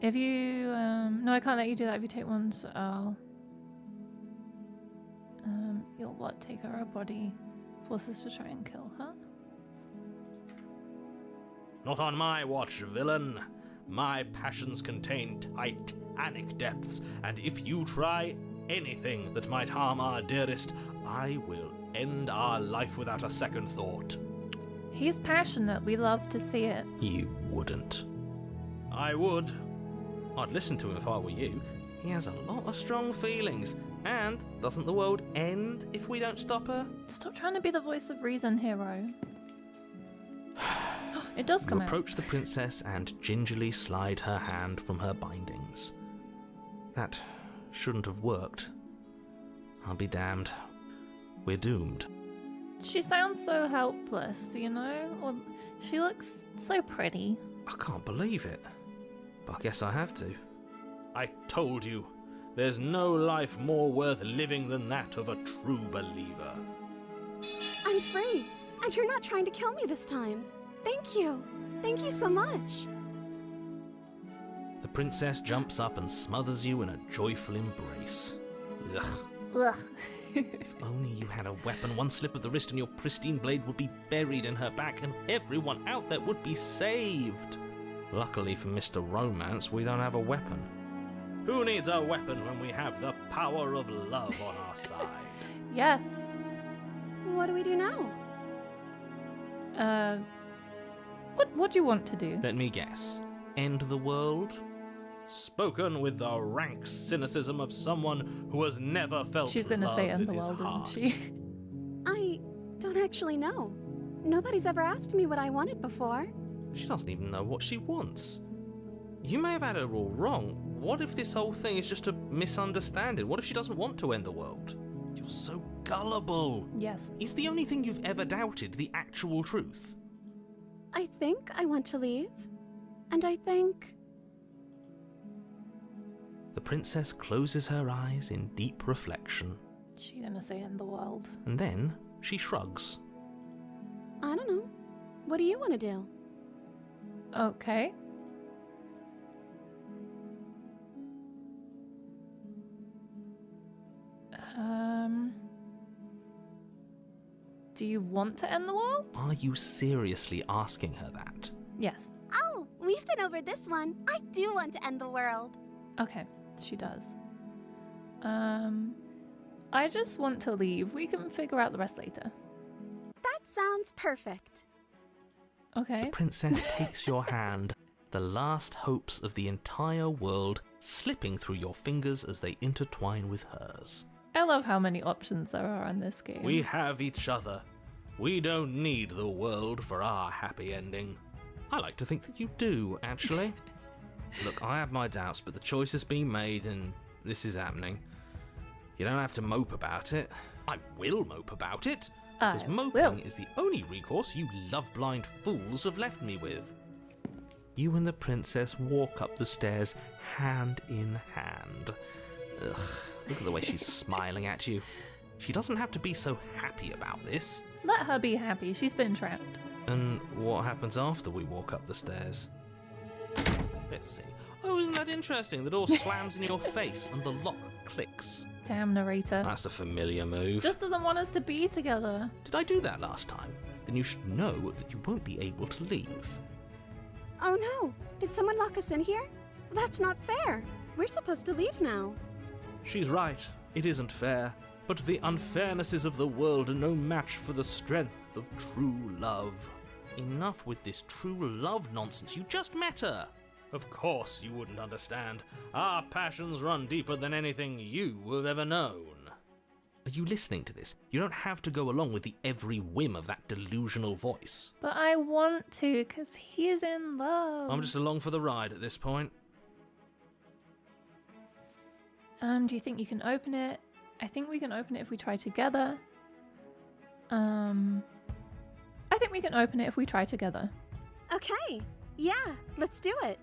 If you... No, I can't let you do that if you take one, so I'll... You'll what? Take her body. Force us to try and kill her? Not on my watch, villain. My passions contain titanic depths, and if you try anything that might harm our dearest, I will end our life without a second thought. He's passionate. We love to see it. You wouldn't. I would. I'd listen to him if I were you. He has a lot of strong feelings. And doesn't the world end if we don't stop her? Stop trying to be the voice of reason, hero. It does come You out. approach the princess and gingerly slide her hand from her bindings. That shouldn't have worked. I'll be damned. We're doomed. She sounds so helpless, you know? Or she looks so pretty. I can't believe it. But I guess I have to. I told you. There's no life more worth living than that of a true believer. I'm free, and you're not trying to kill me this time. Thank you. Thank you so much. The princess jumps up and smothers you in a joyful embrace. Ugh. Ugh. If only you had a weapon, one slip of the wrist and your pristine blade would be buried in her back and everyone out there would be saved. Luckily for Mr. Romance, we don't have a weapon. Who needs a weapon when we have the power of love on our side? Yes. What do we do now? What do you want to do? Let me guess. End the world? Spoken with the rank cynicism of someone who has never felt She's gonna love say end in the his world, heart. isn't she? I don't actually know. Nobody's ever asked me what I wanted before. She doesn't even know what she wants. You may have had her all wrong. What if this whole thing is just a misunderstanding? What if she doesn't want to end the world? You're so gullible. Yes. Is the only thing you've ever doubted the actual truth? I think I want to leave. And I think... The princess closes her eyes in deep reflection. She's gonna say end the world. And then she shrugs. I don't know. What do you want to do? Okay. Do you want to end the world? Are you seriously asking her that? Yes. Oh, we've been over this one. I do want to end the world. Okay, she does. I just want to leave. We can figure out the rest later. That sounds perfect. Okay. The princess takes your hand, the last hopes of the entire world slipping through your fingers as they intertwine with hers. I love how many options there are on this game. We have each other. We don't need the world for our happy ending. I like to think that you do, actually. Look, I have my doubts, but the choice has been made and this is happening. You don't have to mope about it. I will mope about it. Because moping is the only recourse you love-blind fools have left me with. You and the princess walk up the stairs hand in hand. Ugh, look at the way she's smiling at you. She doesn't have to be so happy about this. Let her be happy. She's been trapped. And what happens after we walk up the stairs? Let's see. Oh, isn't that interesting? The door slams in your face and the lock clicks. Damn narrator. That's a familiar move. Just doesn't want us to be together. Did I do that last time? Then you should know that you won't be able to leave. Oh no! Did someone lock us in here? That's not fair. We're supposed to leave now. She's right. It isn't fair. But the unfairnesses of the world are no match for the strength of true love. Enough with this true love nonsense. You just met her. Of course you wouldn't understand. Our passions run deeper than anything you have ever known. Are you listening to this? You don't have to go along with the every whim of that delusional voice. But I want to, because he's in love. I'm just along for the ride at this point. Do you think you can open it? I think we can open it if we try together. I think we can open it if we try together. Okay. Yeah, let's do it.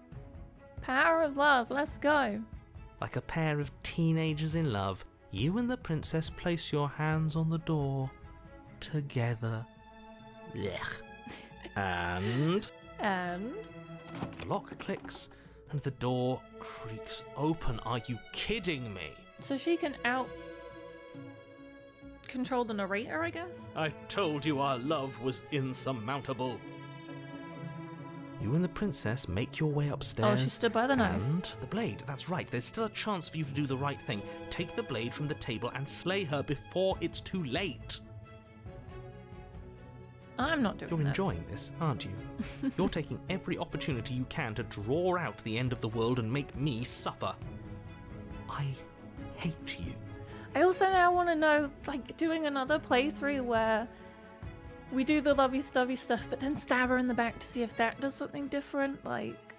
Power of love, let's go. Like a pair of teenagers in love, you and the princess place your hands on the door. Together. Blech. And... the lock clicks and the door creaks open. Are you kidding me? So she can control the narrator, I guess? I told you our love was insurmountable. You and the princess make your way upstairs. Oh, she stood by the knife. And the blade, that's right. There's still a chance for you to do the right thing. Take the blade from the table and slay her before it's too late. I'm not doing You're that. enjoying this, aren't you? You're taking every opportunity you can to draw out the end of the world and make me suffer. I hate you. I also now want to know, like, doing another playthrough where we do the lovey-dovey stuff, but then stab her in the back to see if that does something different, like,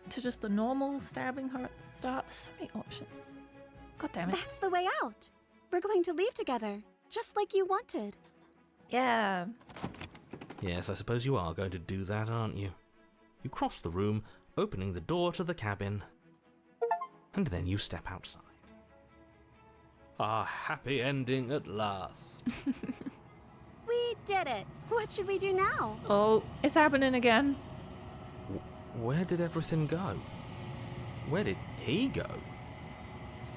to just the normal stabbing her at the start. There's so many options. God damn it. That's the way out. We're going to leave together, just like you wanted. Yeah. Yes, I suppose you are going to do that, aren't you? You cross the room, opening the door to the cabin, and then you step outside. A happy ending at last. We did it. What should we do now? Oh, it's happening again. Where did everything go? Where did he go?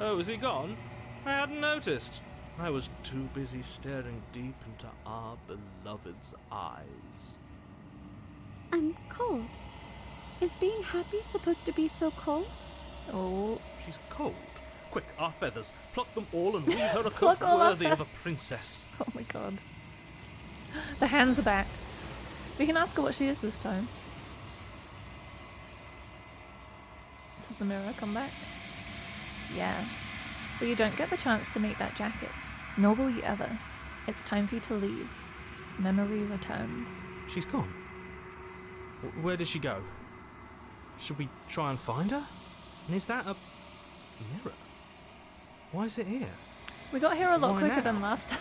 Oh, is he gone? I hadn't noticed. I was too busy staring deep into our beloved's eyes. I'm cold. Is being happy supposed to be so cold? Oh. She's cold. Quick, our feathers. Pluck them all and weave her a coat Pluck all our worthy of a princess. Oh my god. The hands are back. We can ask her what she is this time. Does the mirror come back? Yeah. But you don't get the chance to make that jacket. Nor will you ever. It's time for you to leave. Memory returns. She's gone. Where did she go? Should we try and find her? And is that a mirror? Why is it here? We got here a lot Why quicker now? than last time.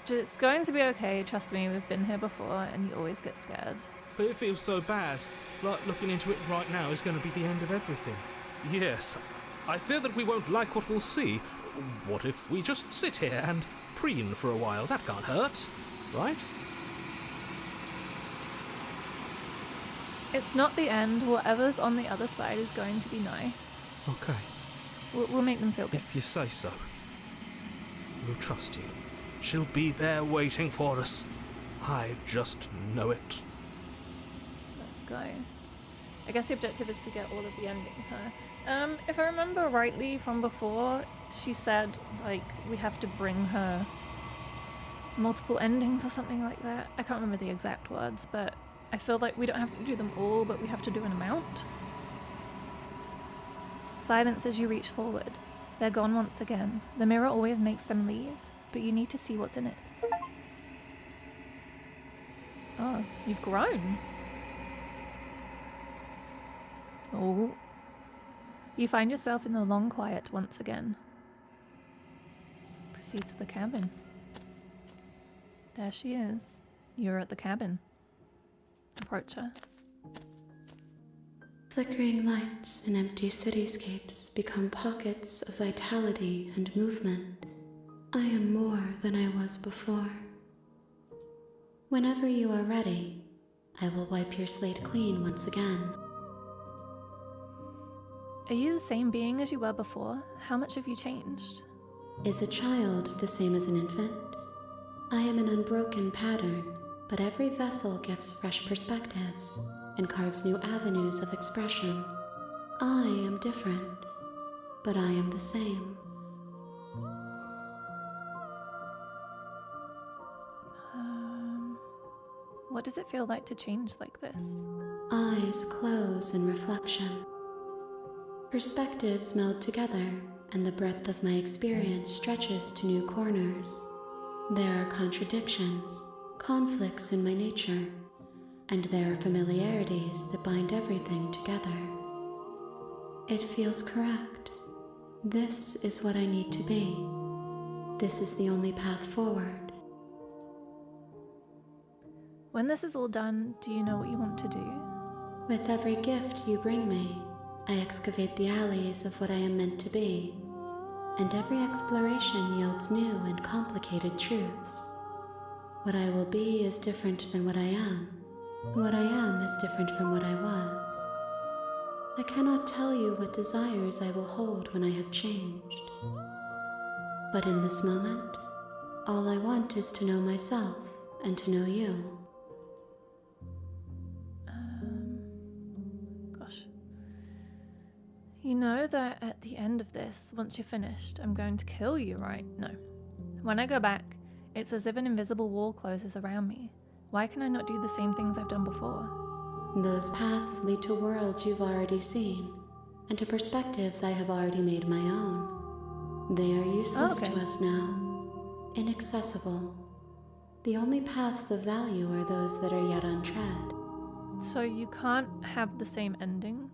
It's going to be okay, trust me, we've been here before and you always get scared. But it feels so bad. Like looking into it right now is going to be the end of everything. Yes, I fear that we won't like what we'll see. What if we just sit here and preen for a while? That can't hurt, right? It's not the end, whatever's on the other side is going to be nice. Okay, We'll make them feel good. if you say so. We'll trust you. She'll be there waiting for us. I just know it. Let's go. I guess the objective is to get all of the endings, huh? If I remember rightly from before, she said, like, we have to bring her multiple endings or something like that. I can't remember the exact words, but I feel like we don't have to do them all, but we have to do an amount. Silence as you reach forward. They're gone once again. The mirror always makes them leave, but you need to see what's in it. Oh, you've grown. Oh. You find yourself in the long quiet once again. Proceed to the cabin. There she is. You're at the cabin. Approach her. Flickering lights and empty cityscapes become pockets of vitality and movement. I am more than I was before. Whenever you are ready, I will wipe your slate clean once again. Are you the same being as you were before? How much have you changed? Is a child the same as an infant? I am an unbroken pattern, but every vessel gives fresh perspectives and carves new avenues of expression. I am different, but I am the same. What does it feel like to change like this? Eyes close in reflection. Perspectives meld together, and the breadth of my experience stretches to new corners. There are contradictions, conflicts in my nature, and there are familiarities that bind everything together. It feels correct. This is what I need to be. This is the only path forward. When this is all done, do you know what you want to do? With every gift you bring me, I excavate the alleys of what I am meant to be, and every exploration yields new and complicated truths. What I will be is different than what I am, and what I am is different from what I was. I cannot tell you what desires I will hold when I have changed. But in this moment, all I want is to know myself and to know you. Gosh. You know that at the end of this, once you're finished, I'm going to kill you, right? No. When I go back, it's as if an invisible wall closes around me. Why can I not do the same things I've done before? Those paths lead to worlds you've already seen, and to perspectives I have already made my own. They are useless to us now, inaccessible. The only paths of value are those that are yet untread. So you can't have the same ending?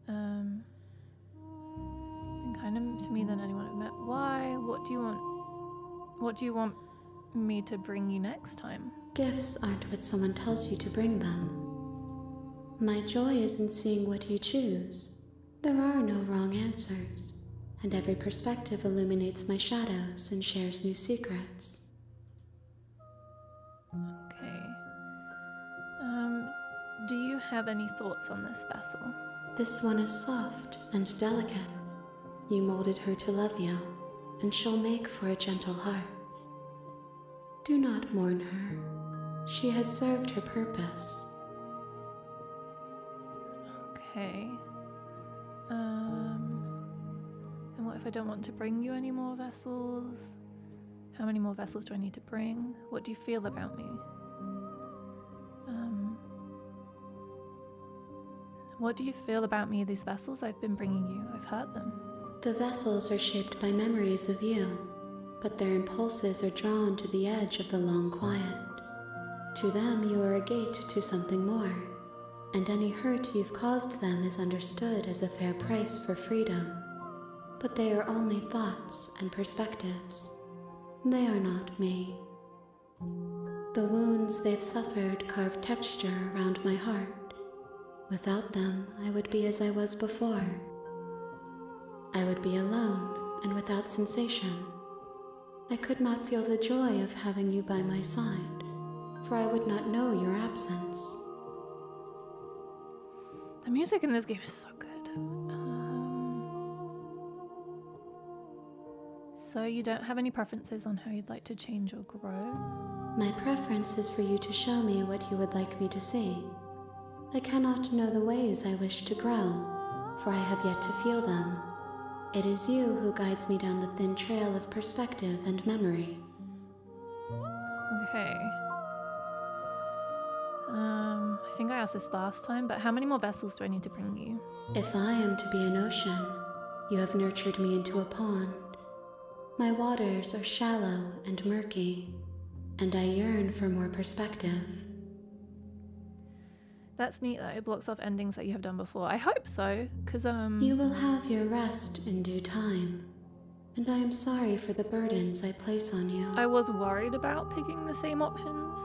Been kinder to me than anyone I've met. Why? What do you want? What do you want me to bring you next time? Gifts aren't what someone tells you to bring them. My joy is in seeing what you choose. There are no wrong answers, and every perspective illuminates my shadows and shares new secrets. Okay. Do you have any thoughts on this vessel? This one is soft and delicate. You molded her to love you, and she'll make for a gentle heart. Do not mourn her. She has served her purpose. Okay. And what if I don't want to bring you any more vessels? How many more vessels do I need to bring? What do you feel about me? What do you feel about me, these vessels I've been bringing you? I've hurt them. The vessels are shaped by memories of you, but their impulses are drawn to the edge of the long quiet. To them, you are a gate to something more, and any hurt you've caused them is understood as a fair price for freedom. But they are only thoughts and perspectives. They are not me. The wounds they've suffered carve texture around my heart. Without them, I would be as I was before. I would be alone and without sensation. I could not feel the joy of having you by my side, for I would not know your absence. The music in this game is so good. So you don't have any preferences on how you'd like to change or grow? My preference is for you to show me what you would like me to see. I cannot know the ways I wish to grow, for I have yet to feel them. It is you who guides me down the thin trail of perspective and memory. Okay. I think I asked this last time, but how many more vessels do I need to bring you? If I am to be an ocean, you have nurtured me into a pond. My waters are shallow and murky, and I yearn for more perspective. That's neat that it blocks off endings that you have done before. I hope so, because You will have your rest in due time, and I am sorry for the burdens I place on you. I was worried about picking the same options.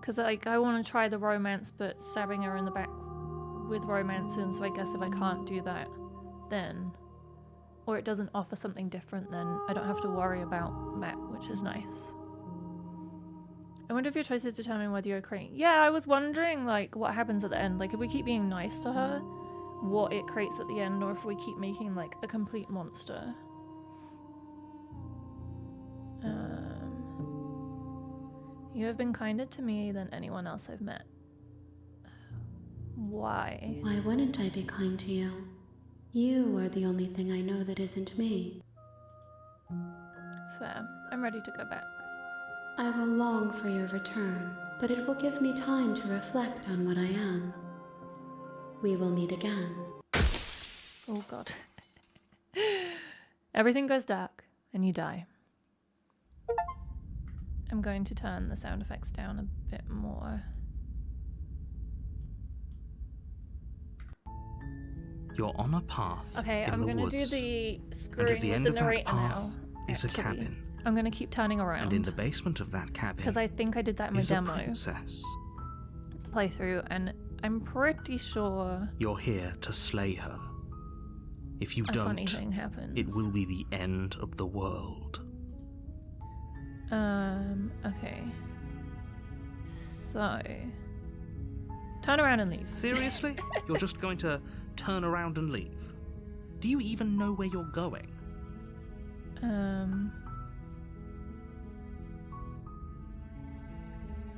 Because, like, I want to try the romance, but stabbing her in the back with romance in, so I guess if I can't do that, then... Or it doesn't offer something different, then I don't have to worry about Matt, which is nice. I wonder if your choices determine whether you're creating... Yeah, I was wondering, like, what happens at the end. Like, if we keep being nice to her, what it creates at the end, or if we keep making, like, a complete monster. You have been kinder to me than anyone else I've met. Why? Why wouldn't I be kind to you? You are the only thing I know that isn't me. Fair. I'm ready to go back. I will long for your return, but it will give me time to reflect on what I am. We will meet again. Oh god. Everything goes dark, and you die. I'm going to turn the sound effects down a bit more. You're on a path. Okay, in I'm the going to woods, do the and screwing at the with end the of that narrator path now. is a actually. cabin. I'm going to keep turning around. And in the basement of that cabin because I think I did that in my is a demo princess. playthrough, and I'm pretty sure You're here to slay her. If you a don't, funny thing happens. it will be the end of the world. Okay. So... Turn around and leave. Seriously? You're just going to turn around and leave? Do you even know where you're going?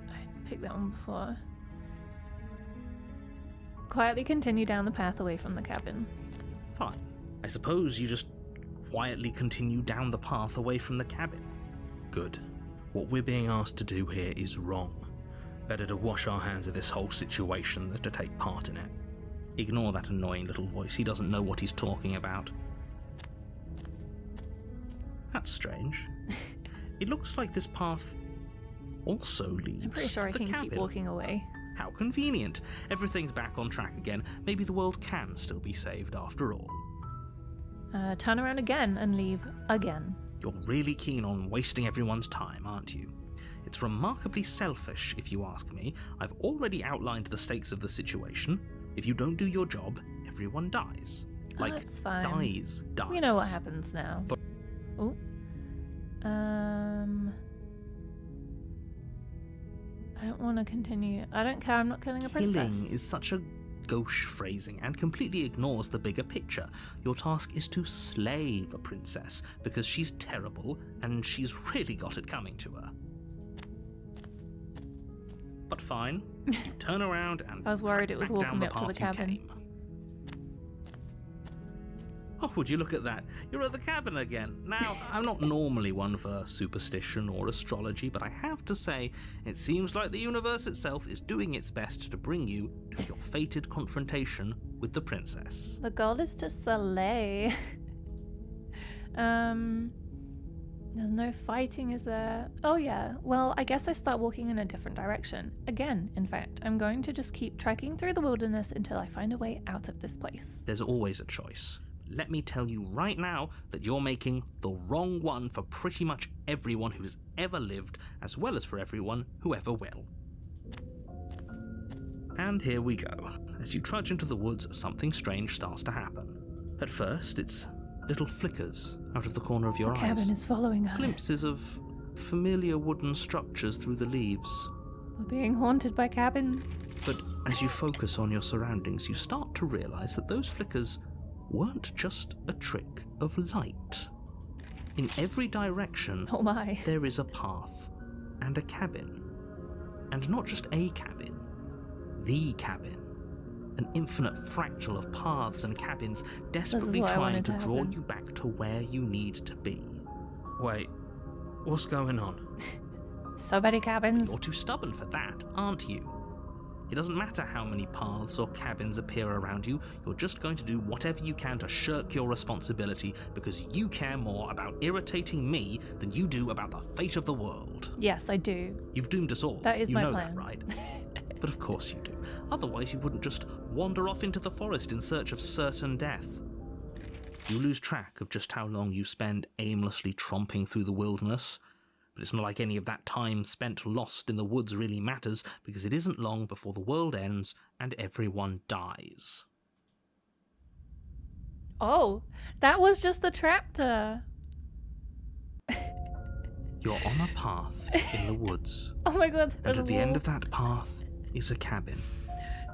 I picked that one before. Quietly continue down the path away from the cabin. Fine. I suppose you just quietly continue down the path away from the cabin. Good. What we're being asked to do here is wrong. Better to wash our hands of this whole situation than to take part in it. Ignore that annoying little voice. He doesn't know what he's talking about. That's strange. It looks like this path also leads I'm pretty sure to I the can cabin. keep walking away. How convenient. Everything's back on track again. Maybe the world can still be saved after all. Turn around again and leave again. You're really keen on wasting everyone's time, aren't you? It's remarkably selfish, if you ask me. I've already outlined the stakes of the situation. If you don't do your job, everyone dies. Like, That's fine. dies. We know what happens now. Oh. I don't want to continue. I don't care. I'm not killing a princess. Killing is such a gauche phrasing and completely ignores the bigger picture. Your task is to slay the princess because she's terrible and she's really got it coming to her. But fine, you turn around and I was worried it was back down walking the up to the path you cabin. came. Oh, would you look at that? You're at the cabin again. Now, I'm not normally one for superstition or astrology, but I have to say, it seems like the universe itself is doing its best to bring you to your fated confrontation with the princess. The goal is to slay. There's no fighting, is there? Oh yeah, well, I guess I start walking in a different direction. Again, in fact, I'm going to just keep trekking through the wilderness until I find a way out of this place. There's always a choice. Let me tell you right now that you're making the wrong one for pretty much everyone who's ever lived, as well as for everyone who ever will. And here we go. As you trudge into the woods, something strange starts to happen. At first, it's little flickers out of the corner of your eyes. The cabin is following us. Glimpses of familiar wooden structures through the leaves. We're being haunted by cabins. But as you focus on your surroundings, you start to realize that those flickers weren't just a trick of light. In every direction, Oh my. there is a path and a cabin. And not just a cabin, the cabin. An infinite fractal of paths and cabins desperately what I trying wanted to to draw happen. you back to where you need to be. Wait, what's going on? So many cabins. You're too stubborn for that, aren't you? It doesn't matter how many paths or cabins appear around you, you're just going to do whatever you can to shirk your responsibility because you care more about irritating me than you do about the fate of the world. Yes, I do. You've doomed us all. That is you my know plan. that, right? But of course you do. Otherwise you wouldn't just wander off into the forest in search of certain death. You lose track of just how long you spend aimlessly tromping through the wilderness, But it's not like any of that time spent lost in the woods really matters, because it isn't long before the world ends and everyone dies. Oh, that was just the tractor. You're on a path in the woods, Oh my god, and there's a at the wall. end of that path is a cabin.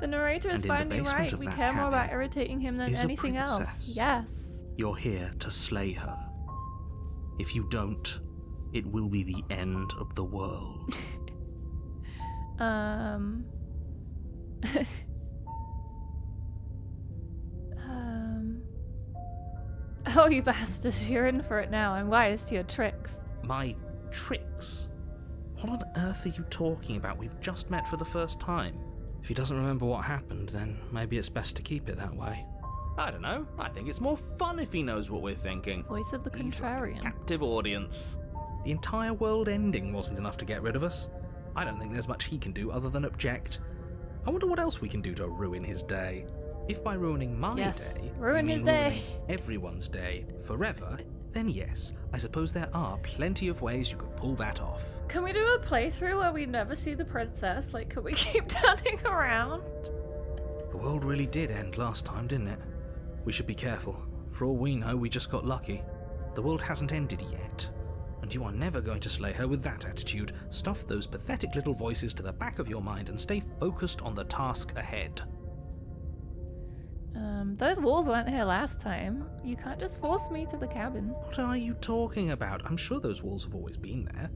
The narrator is and in the finally basement right. of We that care more about cabin irritating him than is a anything else. princess. Yes. You're here to slay her. If you don't, it will be the end of the world. Oh, you bastards, you're in for it now. I'm wise to your tricks. My tricks? What on earth are you talking about? We've just met for the first time. If he doesn't remember what happened, then maybe it's best to keep it that way. I don't know. I think it's more fun if he knows what we're thinking. Voice of the He's like a contrarian. Captive audience. The entire world ending wasn't enough to get rid of us. I don't think there's much he can do other than object. I wonder what else we can do to ruin his day. If by ruining my Yes, day, ruin you his mean day. ruining everyone's day forever, then yes, I suppose there are plenty of ways you could pull that off. Can we do a playthrough where we never see the princess? Like, could we keep turning around? The world really did end last time, didn't it? We should be careful. For all we know, we just got lucky. The world hasn't ended yet. And you are never going to slay her with that attitude. Stuff those pathetic little voices to the back of your mind and stay focused on the task ahead. Those walls weren't here last time. You can't just force me to the cabin. What are you talking about? I'm sure those walls have always been there.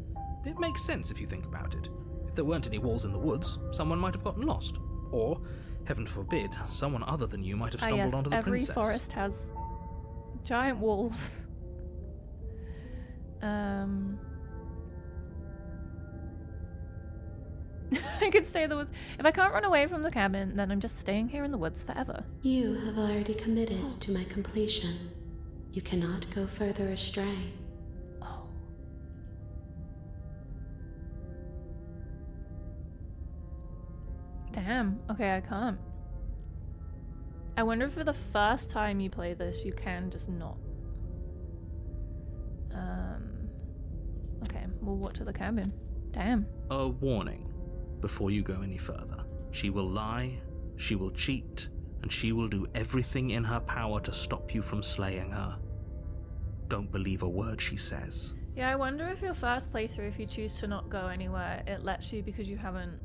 It makes sense if you think about it. If there weren't any walls in the woods, someone might have gotten lost. Or, heaven forbid, someone other than you might have stumbled onto the every princess. forest has giant walls. I could stay in the woods. If I can't run away from the cabin, then I'm just staying here in the woods forever. You have already committed to my completion. You cannot go further astray. Oh. Damn. Okay, I can't. I wonder if for the first time you play this, you can just not. Okay, we'll walk to the cabin. Damn. A warning before you go any further. She will lie, she will cheat, and she will do everything in her power to stop you from slaying her. Don't believe a word she says. Yeah, I wonder if your first playthrough, if you choose to not go anywhere, it lets you because you haven't,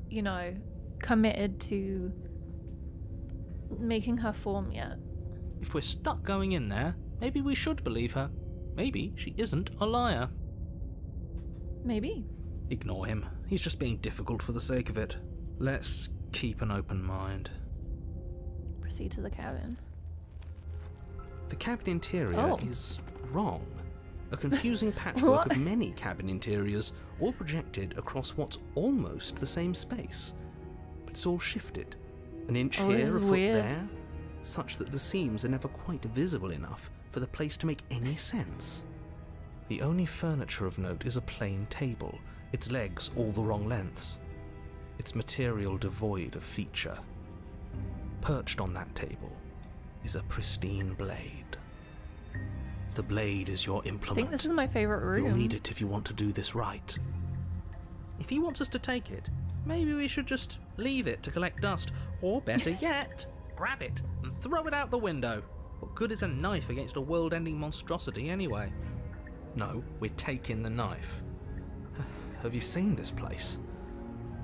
you know, committed to making her form yet. If we're stuck going in there, maybe we should believe her. Maybe she isn't a liar. Maybe. Ignore him. He's just being difficult for the sake of it. Let's keep an open mind. Proceed to the cabin. The cabin interior Oh. is wrong. A confusing patchwork What? of many cabin interiors, all projected across what's almost the same space. But it's all shifted. An inch Oh, this here, is a foot weird. there, such that the seams are never quite visible enough for the place to make any sense. The only furniture of note is a plain table, its legs all the wrong lengths, its material devoid of feature. Perched on that table is a pristine blade. The blade is your I implement. think this is my favorite room. You'll need it if you want to do this right. If he wants us to take it, maybe we should just leave it to collect dust. Or better yet, grab it and throw it out the window. What good is a knife against a world-ending monstrosity anyway? No, we're taking the knife. Have you seen this place?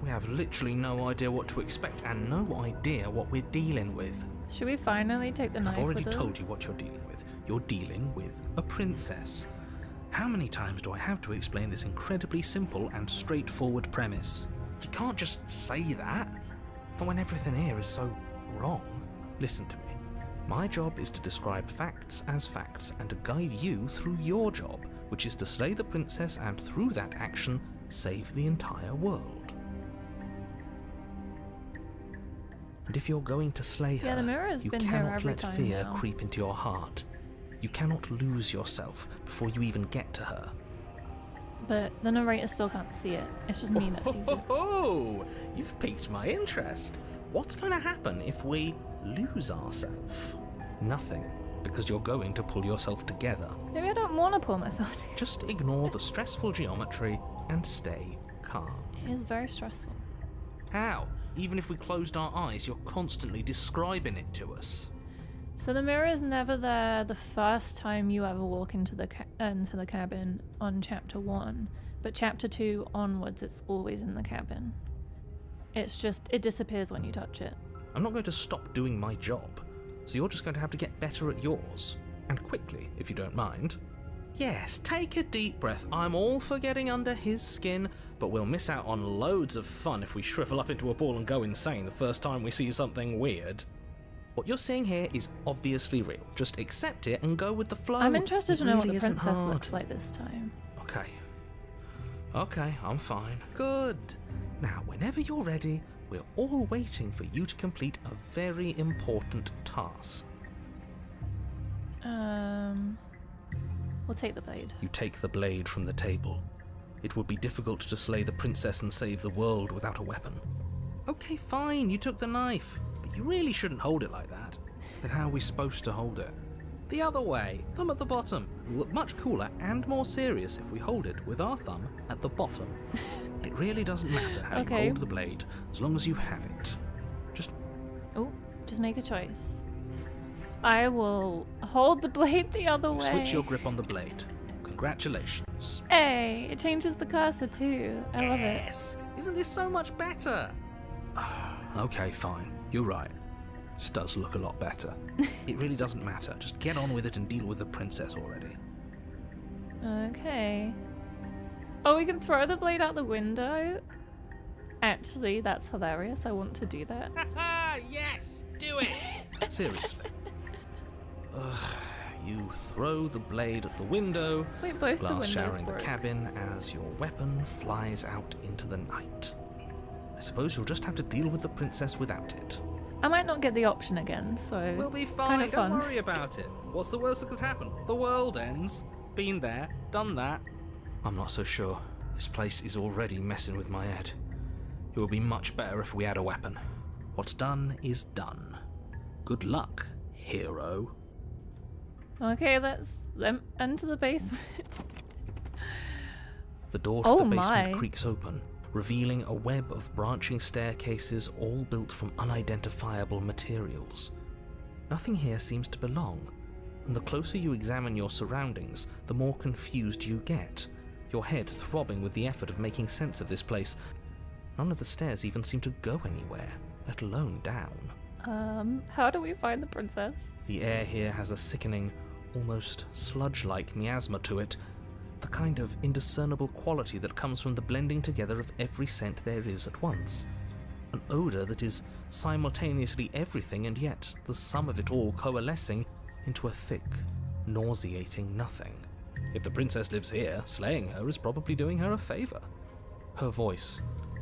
We have literally no idea what to expect and no idea what we're dealing with. Should we finally take the knife I've already with told us? you what you're dealing with. You're dealing with a princess. How many times do I have to explain this incredibly simple and straightforward premise? You can't just say that. But when everything here is so wrong. Listen to me. My job is to describe facts as facts and to guide you through your job, which is to slay the princess and through that action, save the entire world. And if you're going to slay her, Yeah, the mirror has you been here cannot every let time fear now. creep into your heart. You cannot lose yourself before you even get to her. But the narrator still can't see it. It's just me that sees it. Oh, you've piqued my interest. What's going to happen if we lose ourselves? Nothing. because you're going to pull yourself together. Maybe I don't want to pull myself together. Just ignore the stressful geometry and stay calm. It is very stressful. How? Even if we closed our eyes, you're constantly describing it to us. So the mirror is never there the first time you ever walk into the cabin on chapter 1, but chapter 2 onwards it's always in the cabin. It's just, it disappears when you touch it. I'm not going to stop doing my job, so you're just going to have to get better at yours. And quickly, if you don't mind. Yes, take a deep breath. I'm all for getting under his skin, but we'll miss out on loads of fun if we shrivel up into a ball and go insane the first time we see something weird. What you're seeing here is obviously real. Just accept it and go with the flow. I'm interested to know what really the isn't princess hard. looks like this time. Okay, I'm fine. Good. Now, whenever you're ready, we're all waiting for you to complete a very important task. We'll take the blade. You take the blade from the table. It would be difficult to slay the princess and save the world without a weapon. Okay, fine, you took the knife, but you really shouldn't hold it like that. Then how are we supposed to hold it? The other way, thumb at the bottom. We'll look much cooler and more serious if we hold it with our thumb at the bottom. It really doesn't matter how you hold the blade, as long as you have it. Just make a choice. I will hold the blade the other way. Switch your grip on the blade. Congratulations. Hey, it changes the cursor too. I love it. Yes! Isn't this so much better? Okay, fine. You're right. This does look a lot better. It really doesn't matter. Just get on with it and deal with the princess already. Okay. Oh, we can throw the blade out the window? Actually, that's hilarious. I want to do that. Haha! Yes! Do it! Seriously. You throw the blade at the window, Wait, both the glass windows showering the broke. cabin as your weapon flies out into the night. I suppose you'll just have to deal with the princess without it. I might not get the option again, so We'll be kind fine, of don't fun. worry about it. What's the worst that could happen? The world ends. Been there, done that. I'm not so sure. This place is already messing with my head. It would be much better if we had a weapon. What's done is done. Good luck, hero. Okay, let's enter the basement. The door to Oh the basement my. creaks open, revealing a web of branching staircases all built from unidentifiable materials. Nothing here seems to belong, and the closer you examine your surroundings, the more confused you get, your head throbbing with the effort of making sense of this place. None of the stairs even seem to go anywhere, let alone down. How do we find the princess? The air here has a sickening, almost sludge-like miasma to it, the kind of indiscernible quality that comes from the blending together of every scent there is at once. An odour that is simultaneously everything and yet the sum of it all coalescing into a thick, nauseating nothing. If the princess lives here, slaying her is probably doing her a favour. Her voice,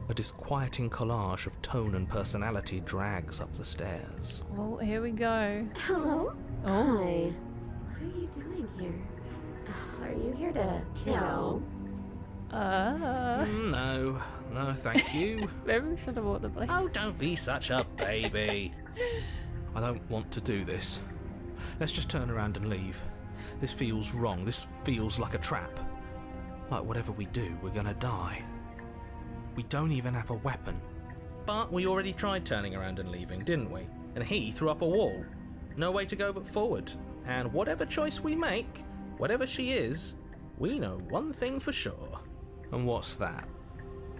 a disquieting collage of tone and personality, drags up the stairs. Oh, here we go. Hello? Oh. Hi. What are you doing here? Are you here to kill? No, thank you. Maybe we should have bought the blade. Oh, don't be such a baby. I don't want to do this. Let's just turn around and leave. This feels wrong. This feels like a trap. Like whatever we do, we're gonna die. We don't even have a weapon. But we already tried turning around and leaving, didn't we? And he threw up a wall. No way to go but forward. And whatever choice we make, whatever she is, we know one thing for sure. And what's that?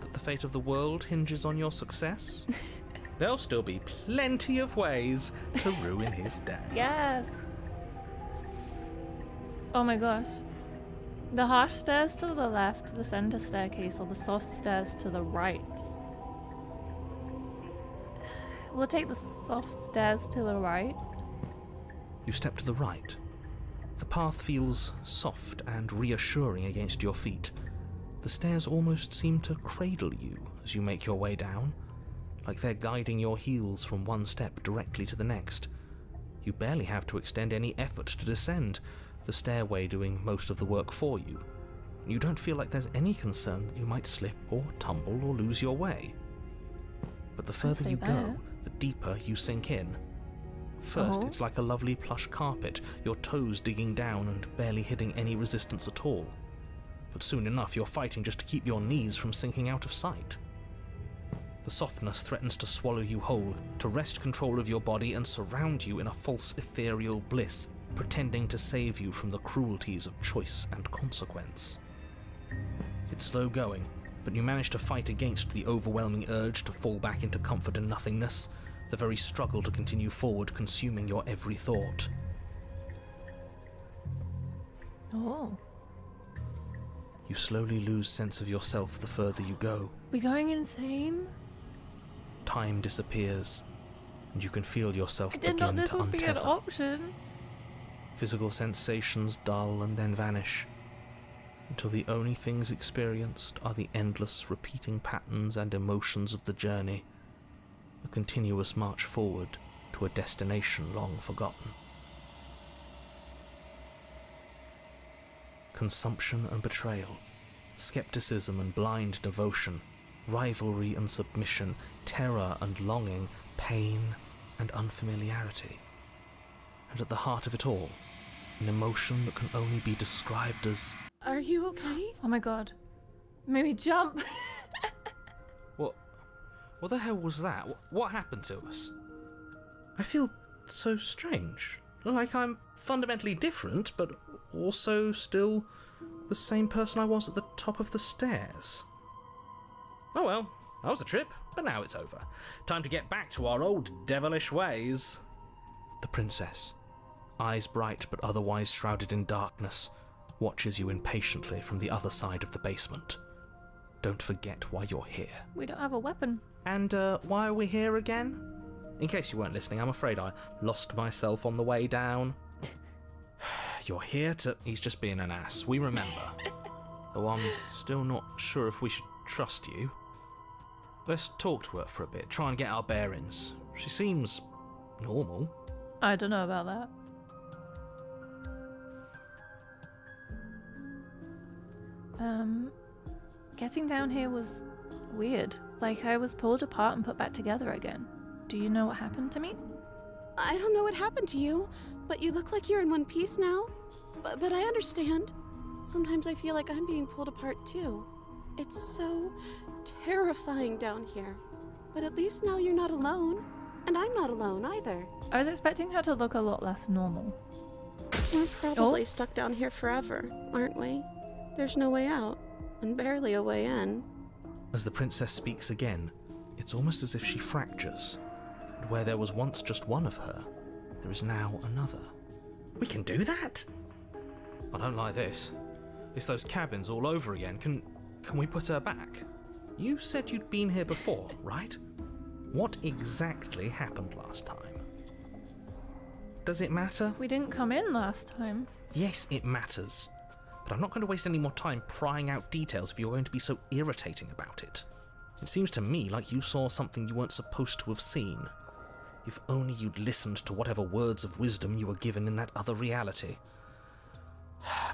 That the fate of the world hinges on your success? There'll still be plenty of ways to ruin his day. Yes. Oh my gosh. The harsh stairs to the left, the center staircase, or the soft stairs to the right. We'll take the soft stairs to the right. You step to the right. The path feels soft and reassuring against your feet. The stairs almost seem to cradle you as you make your way down, like they're guiding your heels from one step directly to the next. You barely have to extend any effort to descend, the stairway doing most of the work for you. You don't feel like there's any concern that you might slip or tumble or lose your way. But the further say you that. go, the deeper you sink in. First, Oh. it's like a lovely plush carpet, your toes digging down and barely hitting any resistance at all. But soon enough, you're fighting just to keep your knees from sinking out of sight. The softness threatens to swallow you whole, to wrest control of your body and surround you in a false ethereal bliss, pretending to save you from the cruelties of choice and consequence. It's slow going, but you manage to fight against the overwhelming urge to fall back into comfort and nothingness, the very struggle to continue forward consuming your every thought. Oh. You slowly lose sense of yourself the further you go. We going insane? Time disappears, and you can feel yourself I did not begin this to would be an untether. option. Physical sensations dull and then vanish, until the only things experienced are the endless repeating patterns and emotions of the journey, a continuous march forward to a destination long forgotten. Consumption and betrayal, skepticism and blind devotion, rivalry and submission, terror and longing, pain and unfamiliarity. And at the heart of it all, an emotion that can only be described as... Are you okay? Oh my god. Made me jump. What the hell was that? What happened to us? I feel so strange. Like I'm fundamentally different, but also still the same person I was at the top of the stairs. Oh well, that was a trip, but now it's over. Time to get back to our old devilish ways. The princess, eyes bright but otherwise shrouded in darkness, watches you impatiently from the other side of the basement. Don't forget why you're here. We don't have a weapon. And why are we here again? In case you weren't listening, I'm afraid I lost myself on the way down. You're here to... He's just being an ass, we remember. Though I'm still not sure if we should trust you. Let's talk to her for a bit, try and get our bearings. She seems normal. I don't know about that. Getting down here was weird. Like I was pulled apart and put back together again. Do you know what happened to me? I don't know what happened to you, but you look like you're in one piece now. But I understand. Sometimes I feel like I'm being pulled apart too. It's so terrifying down here. But at least now you're not alone. And I'm not alone either. I was expecting her to look a lot less normal. We're probably stuck down here forever, aren't we? There's no way out, and barely a way in. As the princess speaks again, it's almost as if she fractures. And where there was once just one of her, there is now another. We can do that? I don't like this. It's those cabins all over again. Can we put her back? You said you'd been here before, right? What exactly happened last time? Does it matter? We didn't come in last time. Yes, it matters. But I'm not going to waste any more time prying out details if you're going to be so irritating about it. It seems to me like you saw something you weren't supposed to have seen. If only you'd listened to whatever words of wisdom you were given in that other reality.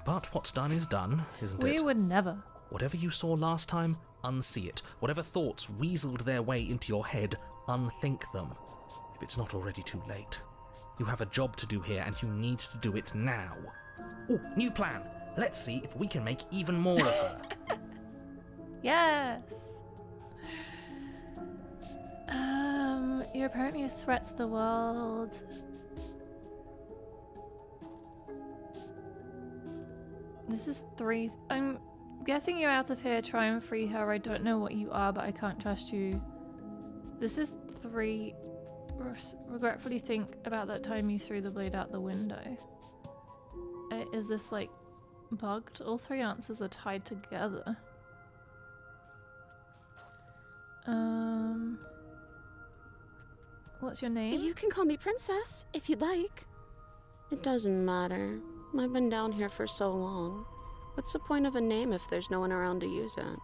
But what's done is done, isn't it? We would never. Whatever you saw last time, unsee it. Whatever thoughts weaseled their way into your head, unthink them. If it's not already too late. You have a job to do here, and you need to do it now. Ooh, new plan! Let's see if we can make even more of her. Yes. You're apparently a threat to the world. This is 3. I'm guessing you're out of here. Try and free her. I don't know what you are, but I can't trust you. This is 3. Regretfully think about that time you threw the blade out the window. Is this like bugged? All 3 answers are tied together. What's your name? You can call me Princess, if you'd like. It doesn't matter. I've been down here for so long. What's the point of a name if there's no one around to use it?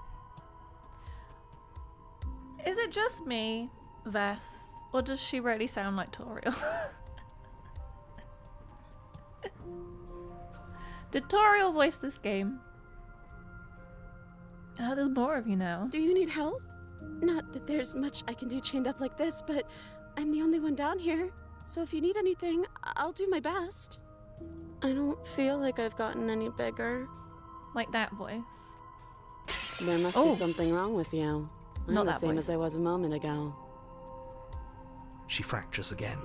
Is it just me, Vess, or does she really sound like Toriel? Did Toriel voice this game? There's more of you now. Do you need help? Not that there's much I can do chained up like this, but I'm the only one down here. So if you need anything, I'll do my best. I don't feel like I've gotten any bigger. Like that voice. There must Oh. be something wrong with you. I'm Not the that same voice. as I was a moment ago. She fractures again.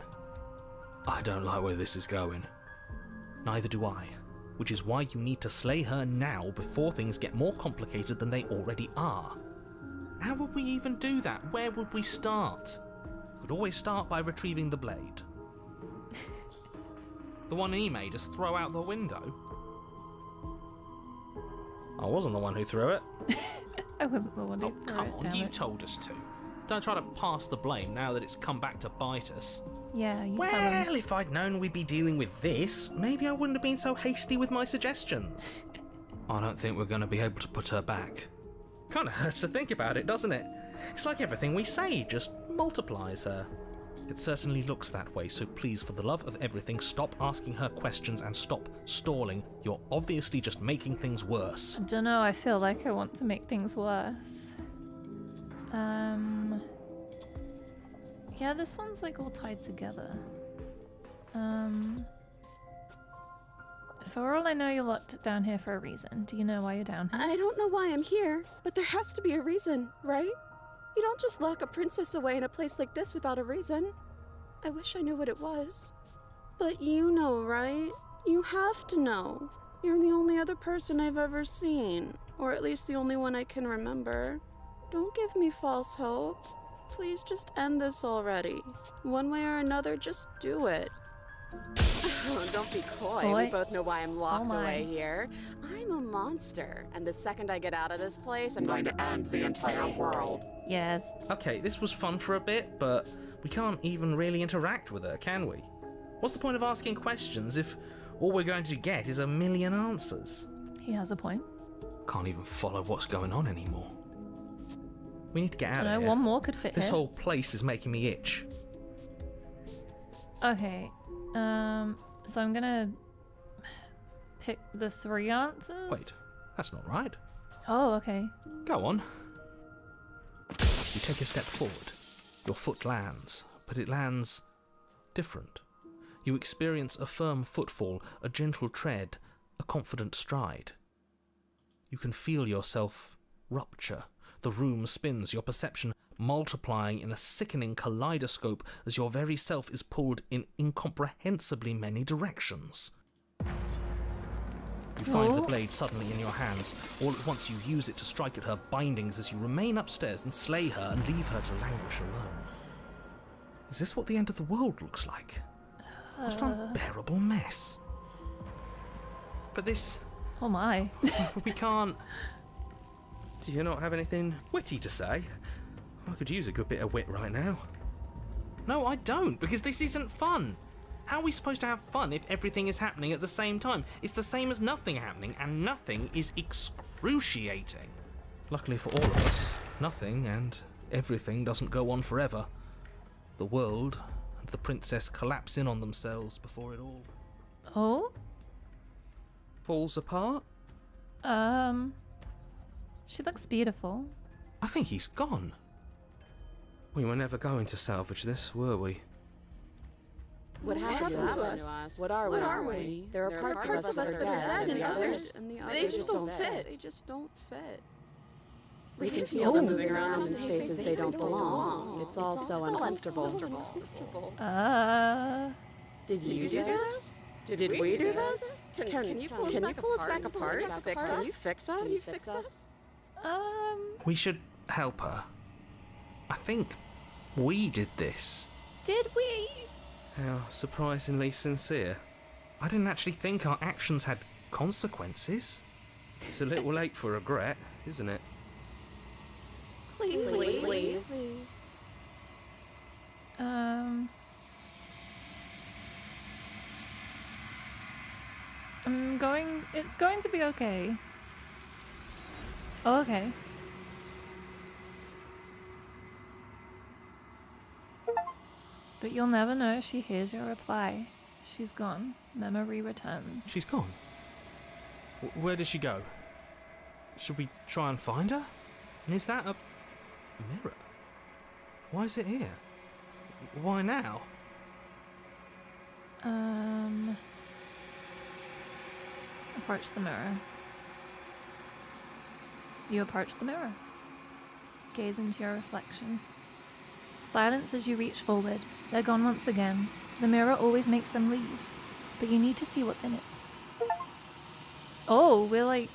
I don't like where this is going. Neither do I. Which is why you need to slay her now before things get more complicated than they already are. How would we even do that? Where would we start? Could always start by retrieving the blade. The one he made us throw out the window. I wasn't the one who threw it. I wasn't the one who Oh, threw come it, on, damn you it. told us to. Don't try to pass the blame now that it's come back to bite us. Yeah, you tell Well, him. if I'd known we'd be dealing with this, maybe I wouldn't have been so hasty with my suggestions. I don't think we're going to be able to put her back. Kinda hurts to think about it, doesn't it? It's like everything we say just multiplies her. It certainly looks that way, so please, for the love of everything, stop asking her questions and stop stalling. You're obviously just making things worse. I don't know, I feel like I want to make things worse. Yeah, this one's like all tied together. For all I know, you're locked down here for a reason. Do you know why you're down here? I don't know why I'm here, but there has to be a reason, right? You don't just lock a princess away in a place like this without a reason. I wish I knew what it was. But you know, right? You have to know. You're the only other person I've ever seen. Or at least the only one I can remember. Don't give me false hope. Please just end this already. One way or another, just do it. Don't be coy. Boy. We both know why I'm locked Oh my. away here. I'm a monster, and the second I get out of this place, I'm going to end the entire world. Yes. Okay, this was fun for a bit, but we can't even really interact with her, can we? What's the point of asking questions if all we're going to get is a million answers? He has a point. Can't even follow what's going on anymore. We need to get I out know of here. one more could fit This here. whole place is making me itch. Okay. So I'm gonna pick the 3 answers. Wait, that's not right. Oh, okay. Go on. You take a step forward. Your foot lands, but it lands different. You experience a firm footfall, a gentle tread, a confident stride. You can feel yourself rupture. The room spins, your perception multiplying in a sickening kaleidoscope as your very self is pulled in incomprehensibly many directions. You find the Oh. blade suddenly in your hands. All at once you use it to strike at her bindings as you remain upstairs and slay her and leave her to languish alone. Is this what the end of the world looks like? What an unbearable mess. But this... Oh my. we can't... Do you not have anything witty to say? I could use a good bit of wit right now. No, I don't, because this isn't fun. How are we supposed to have fun if everything is happening at the same time? It's the same as nothing happening, and nothing is excruciating. Luckily for all of us, nothing and everything doesn't go on forever. The world and the princess collapse in on themselves before it all Oh? falls apart. She looks beautiful. I think he's gone. We were never going to salvage this, were we? What happened to us? What are we? There are parts of us that are dead, and others, they just don't fit. They just don't fit. We can feel them moving around in spaces they don't belong. It's all so uncomfortable. Did you do this? Did we do this? Can you pull us back apart? Can you fix us? We should help her. I think we did this. Did we? How surprisingly sincere. I didn't actually think our actions had consequences. It's a little late for regret, isn't it? Please. It's going to be okay. Oh, okay. But you'll never know if she hears your reply. She's gone. Memory returns. She's gone. Where did she go? Should we try and find her? And is that a mirror? Why is it here? Why now? Approach the mirror. You approach the mirror. Gaze into your reflection. Silence as you reach forward. They're gone once again. The mirror always makes them leave, but you need to see what's in it. Oh, we're like...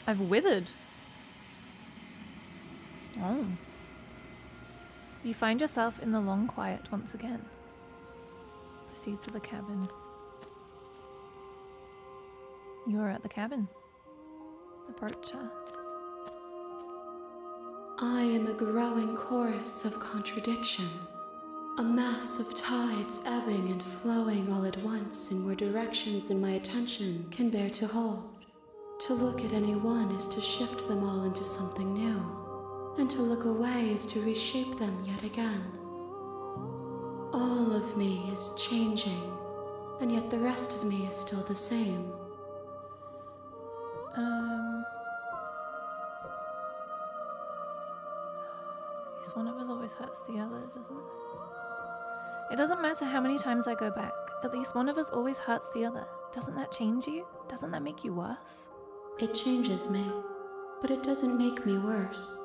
I've withered. Oh. You find yourself in the long quiet once again. Proceed to the cabin. You are at the cabin. Approach her. I am a growing chorus of contradiction, a mass of tides ebbing and flowing all at once in more directions than my attention can bear to hold. To look at any one is to shift them all into something new, and to look away is to reshape them yet again. All of me is changing, and yet the rest of me is still the same. At least one of us always hurts the other, doesn't it? It doesn't matter how many times I go back. At least one of us always hurts the other. Doesn't that change you? Doesn't that make you worse? It changes me, but it doesn't make me worse,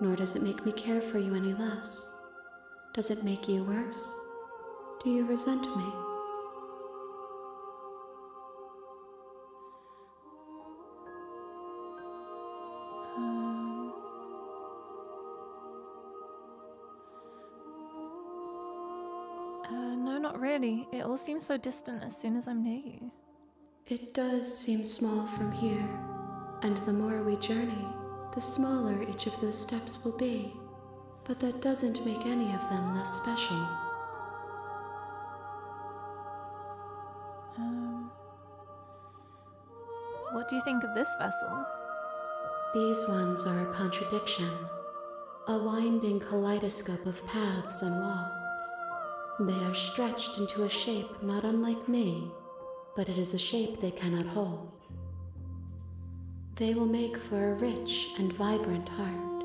nor does it make me care for you any less. Does it make you worse? Do you resent me? No, not really. It all seems so distant as soon as I'm near you. It does seem small from here, and the more we journey, the smaller each of those steps will be. But that doesn't make any of them less special. What do you think of this vessel? These ones are a contradiction, a winding kaleidoscope of paths unwalked. They are stretched into a shape not unlike me, but it is a shape they cannot hold. They will make for a rich and vibrant heart.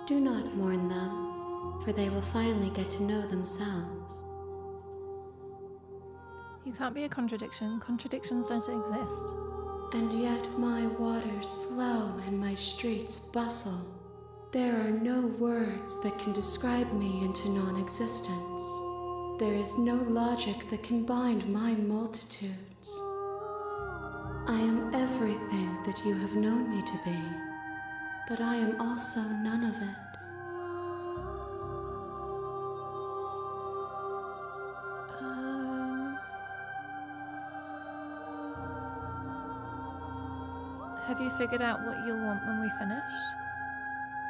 Do not mourn them, for they will finally get to know themselves. You can't be a contradiction. Contradictions don't exist. And yet my waters flow and my streets bustle. There are no words that can describe me into non-existence. There is no logic that can bind my multitudes. I am everything that you have known me to be, but I am also none of it. Have you figured out what you'll want when we finish?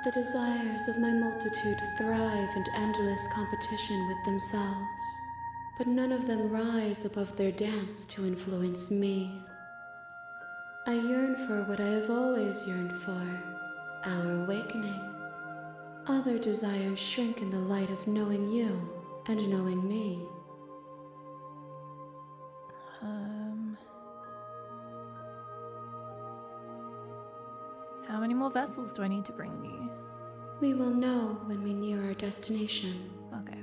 The desires of my multitude thrive in endless competition with themselves, but none of them rise above their dance to influence me. I yearn for what I have always yearned for, our awakening. Other desires shrink in the light of knowing you and knowing me. How many more vessels do I need to bring you? We will know when we near our destination. Okay.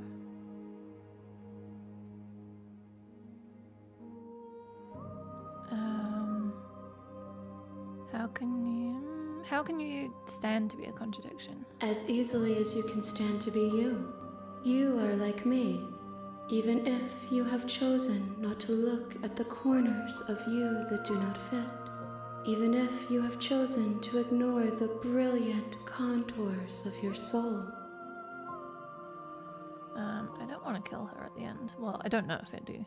How can you stand to be a contradiction? As easily as you can stand to be you. You are like me, even if you have chosen not to look at the corners of you that do not fit. Even if you have chosen to ignore the brilliant contours of your soul. I don't want to kill her at the end. Well, I don't know if I do.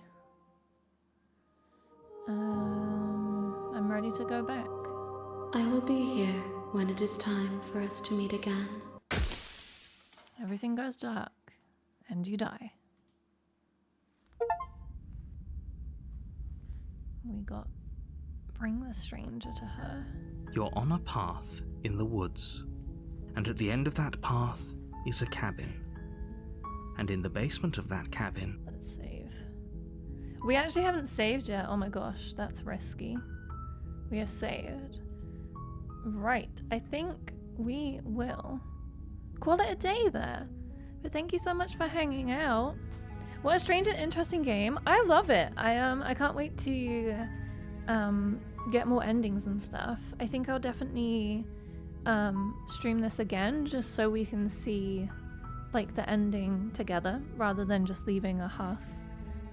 I'm ready to go back. I will be here when it is time for us to meet again. Everything goes dark, and you die. We got... Bring the stranger to her. You're on a path in the woods, and at the end of that path is a cabin. And in the basement of that cabin... Let's save. We actually haven't saved yet. Oh my gosh, that's risky. We have saved. Right, I think we will call it a day there. But thank you so much for hanging out. What a strange and interesting game. I love it. I can't wait to get more endings and stuff. I think I'll definitely stream this again just so we can see like the ending together rather than just leaving a half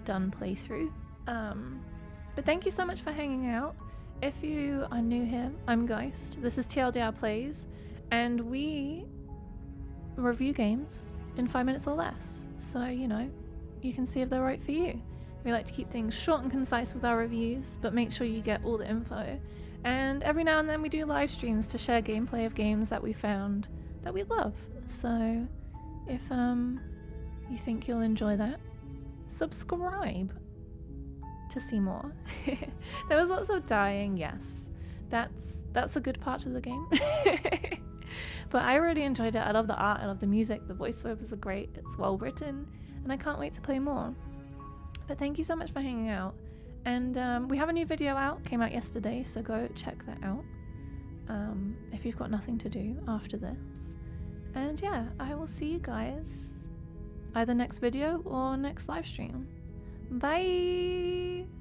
done playthrough. But thank you so much for hanging out. If you are new here, I'm Ghost. This is TLDR Plays, and we review games in 5 minutes or less. So, you know, you can see if they're right for you. We like to keep things short and concise with our reviews, but make sure you get all the info. And every now and then we do live streams to share gameplay of games that we found that we love. So if you think you'll enjoy that, subscribe to see more. There was lots of dying, yes. That's a good part of the game. But I really enjoyed it. I love the art, I love the music, the voiceovers are great, it's well written, and I can't wait to play more. But thank you so much for hanging out. And we have a new video out, came out yesterday, so go check that out if you've got nothing to do after this. And yeah, I will see you guys either next video or next live stream. Bye!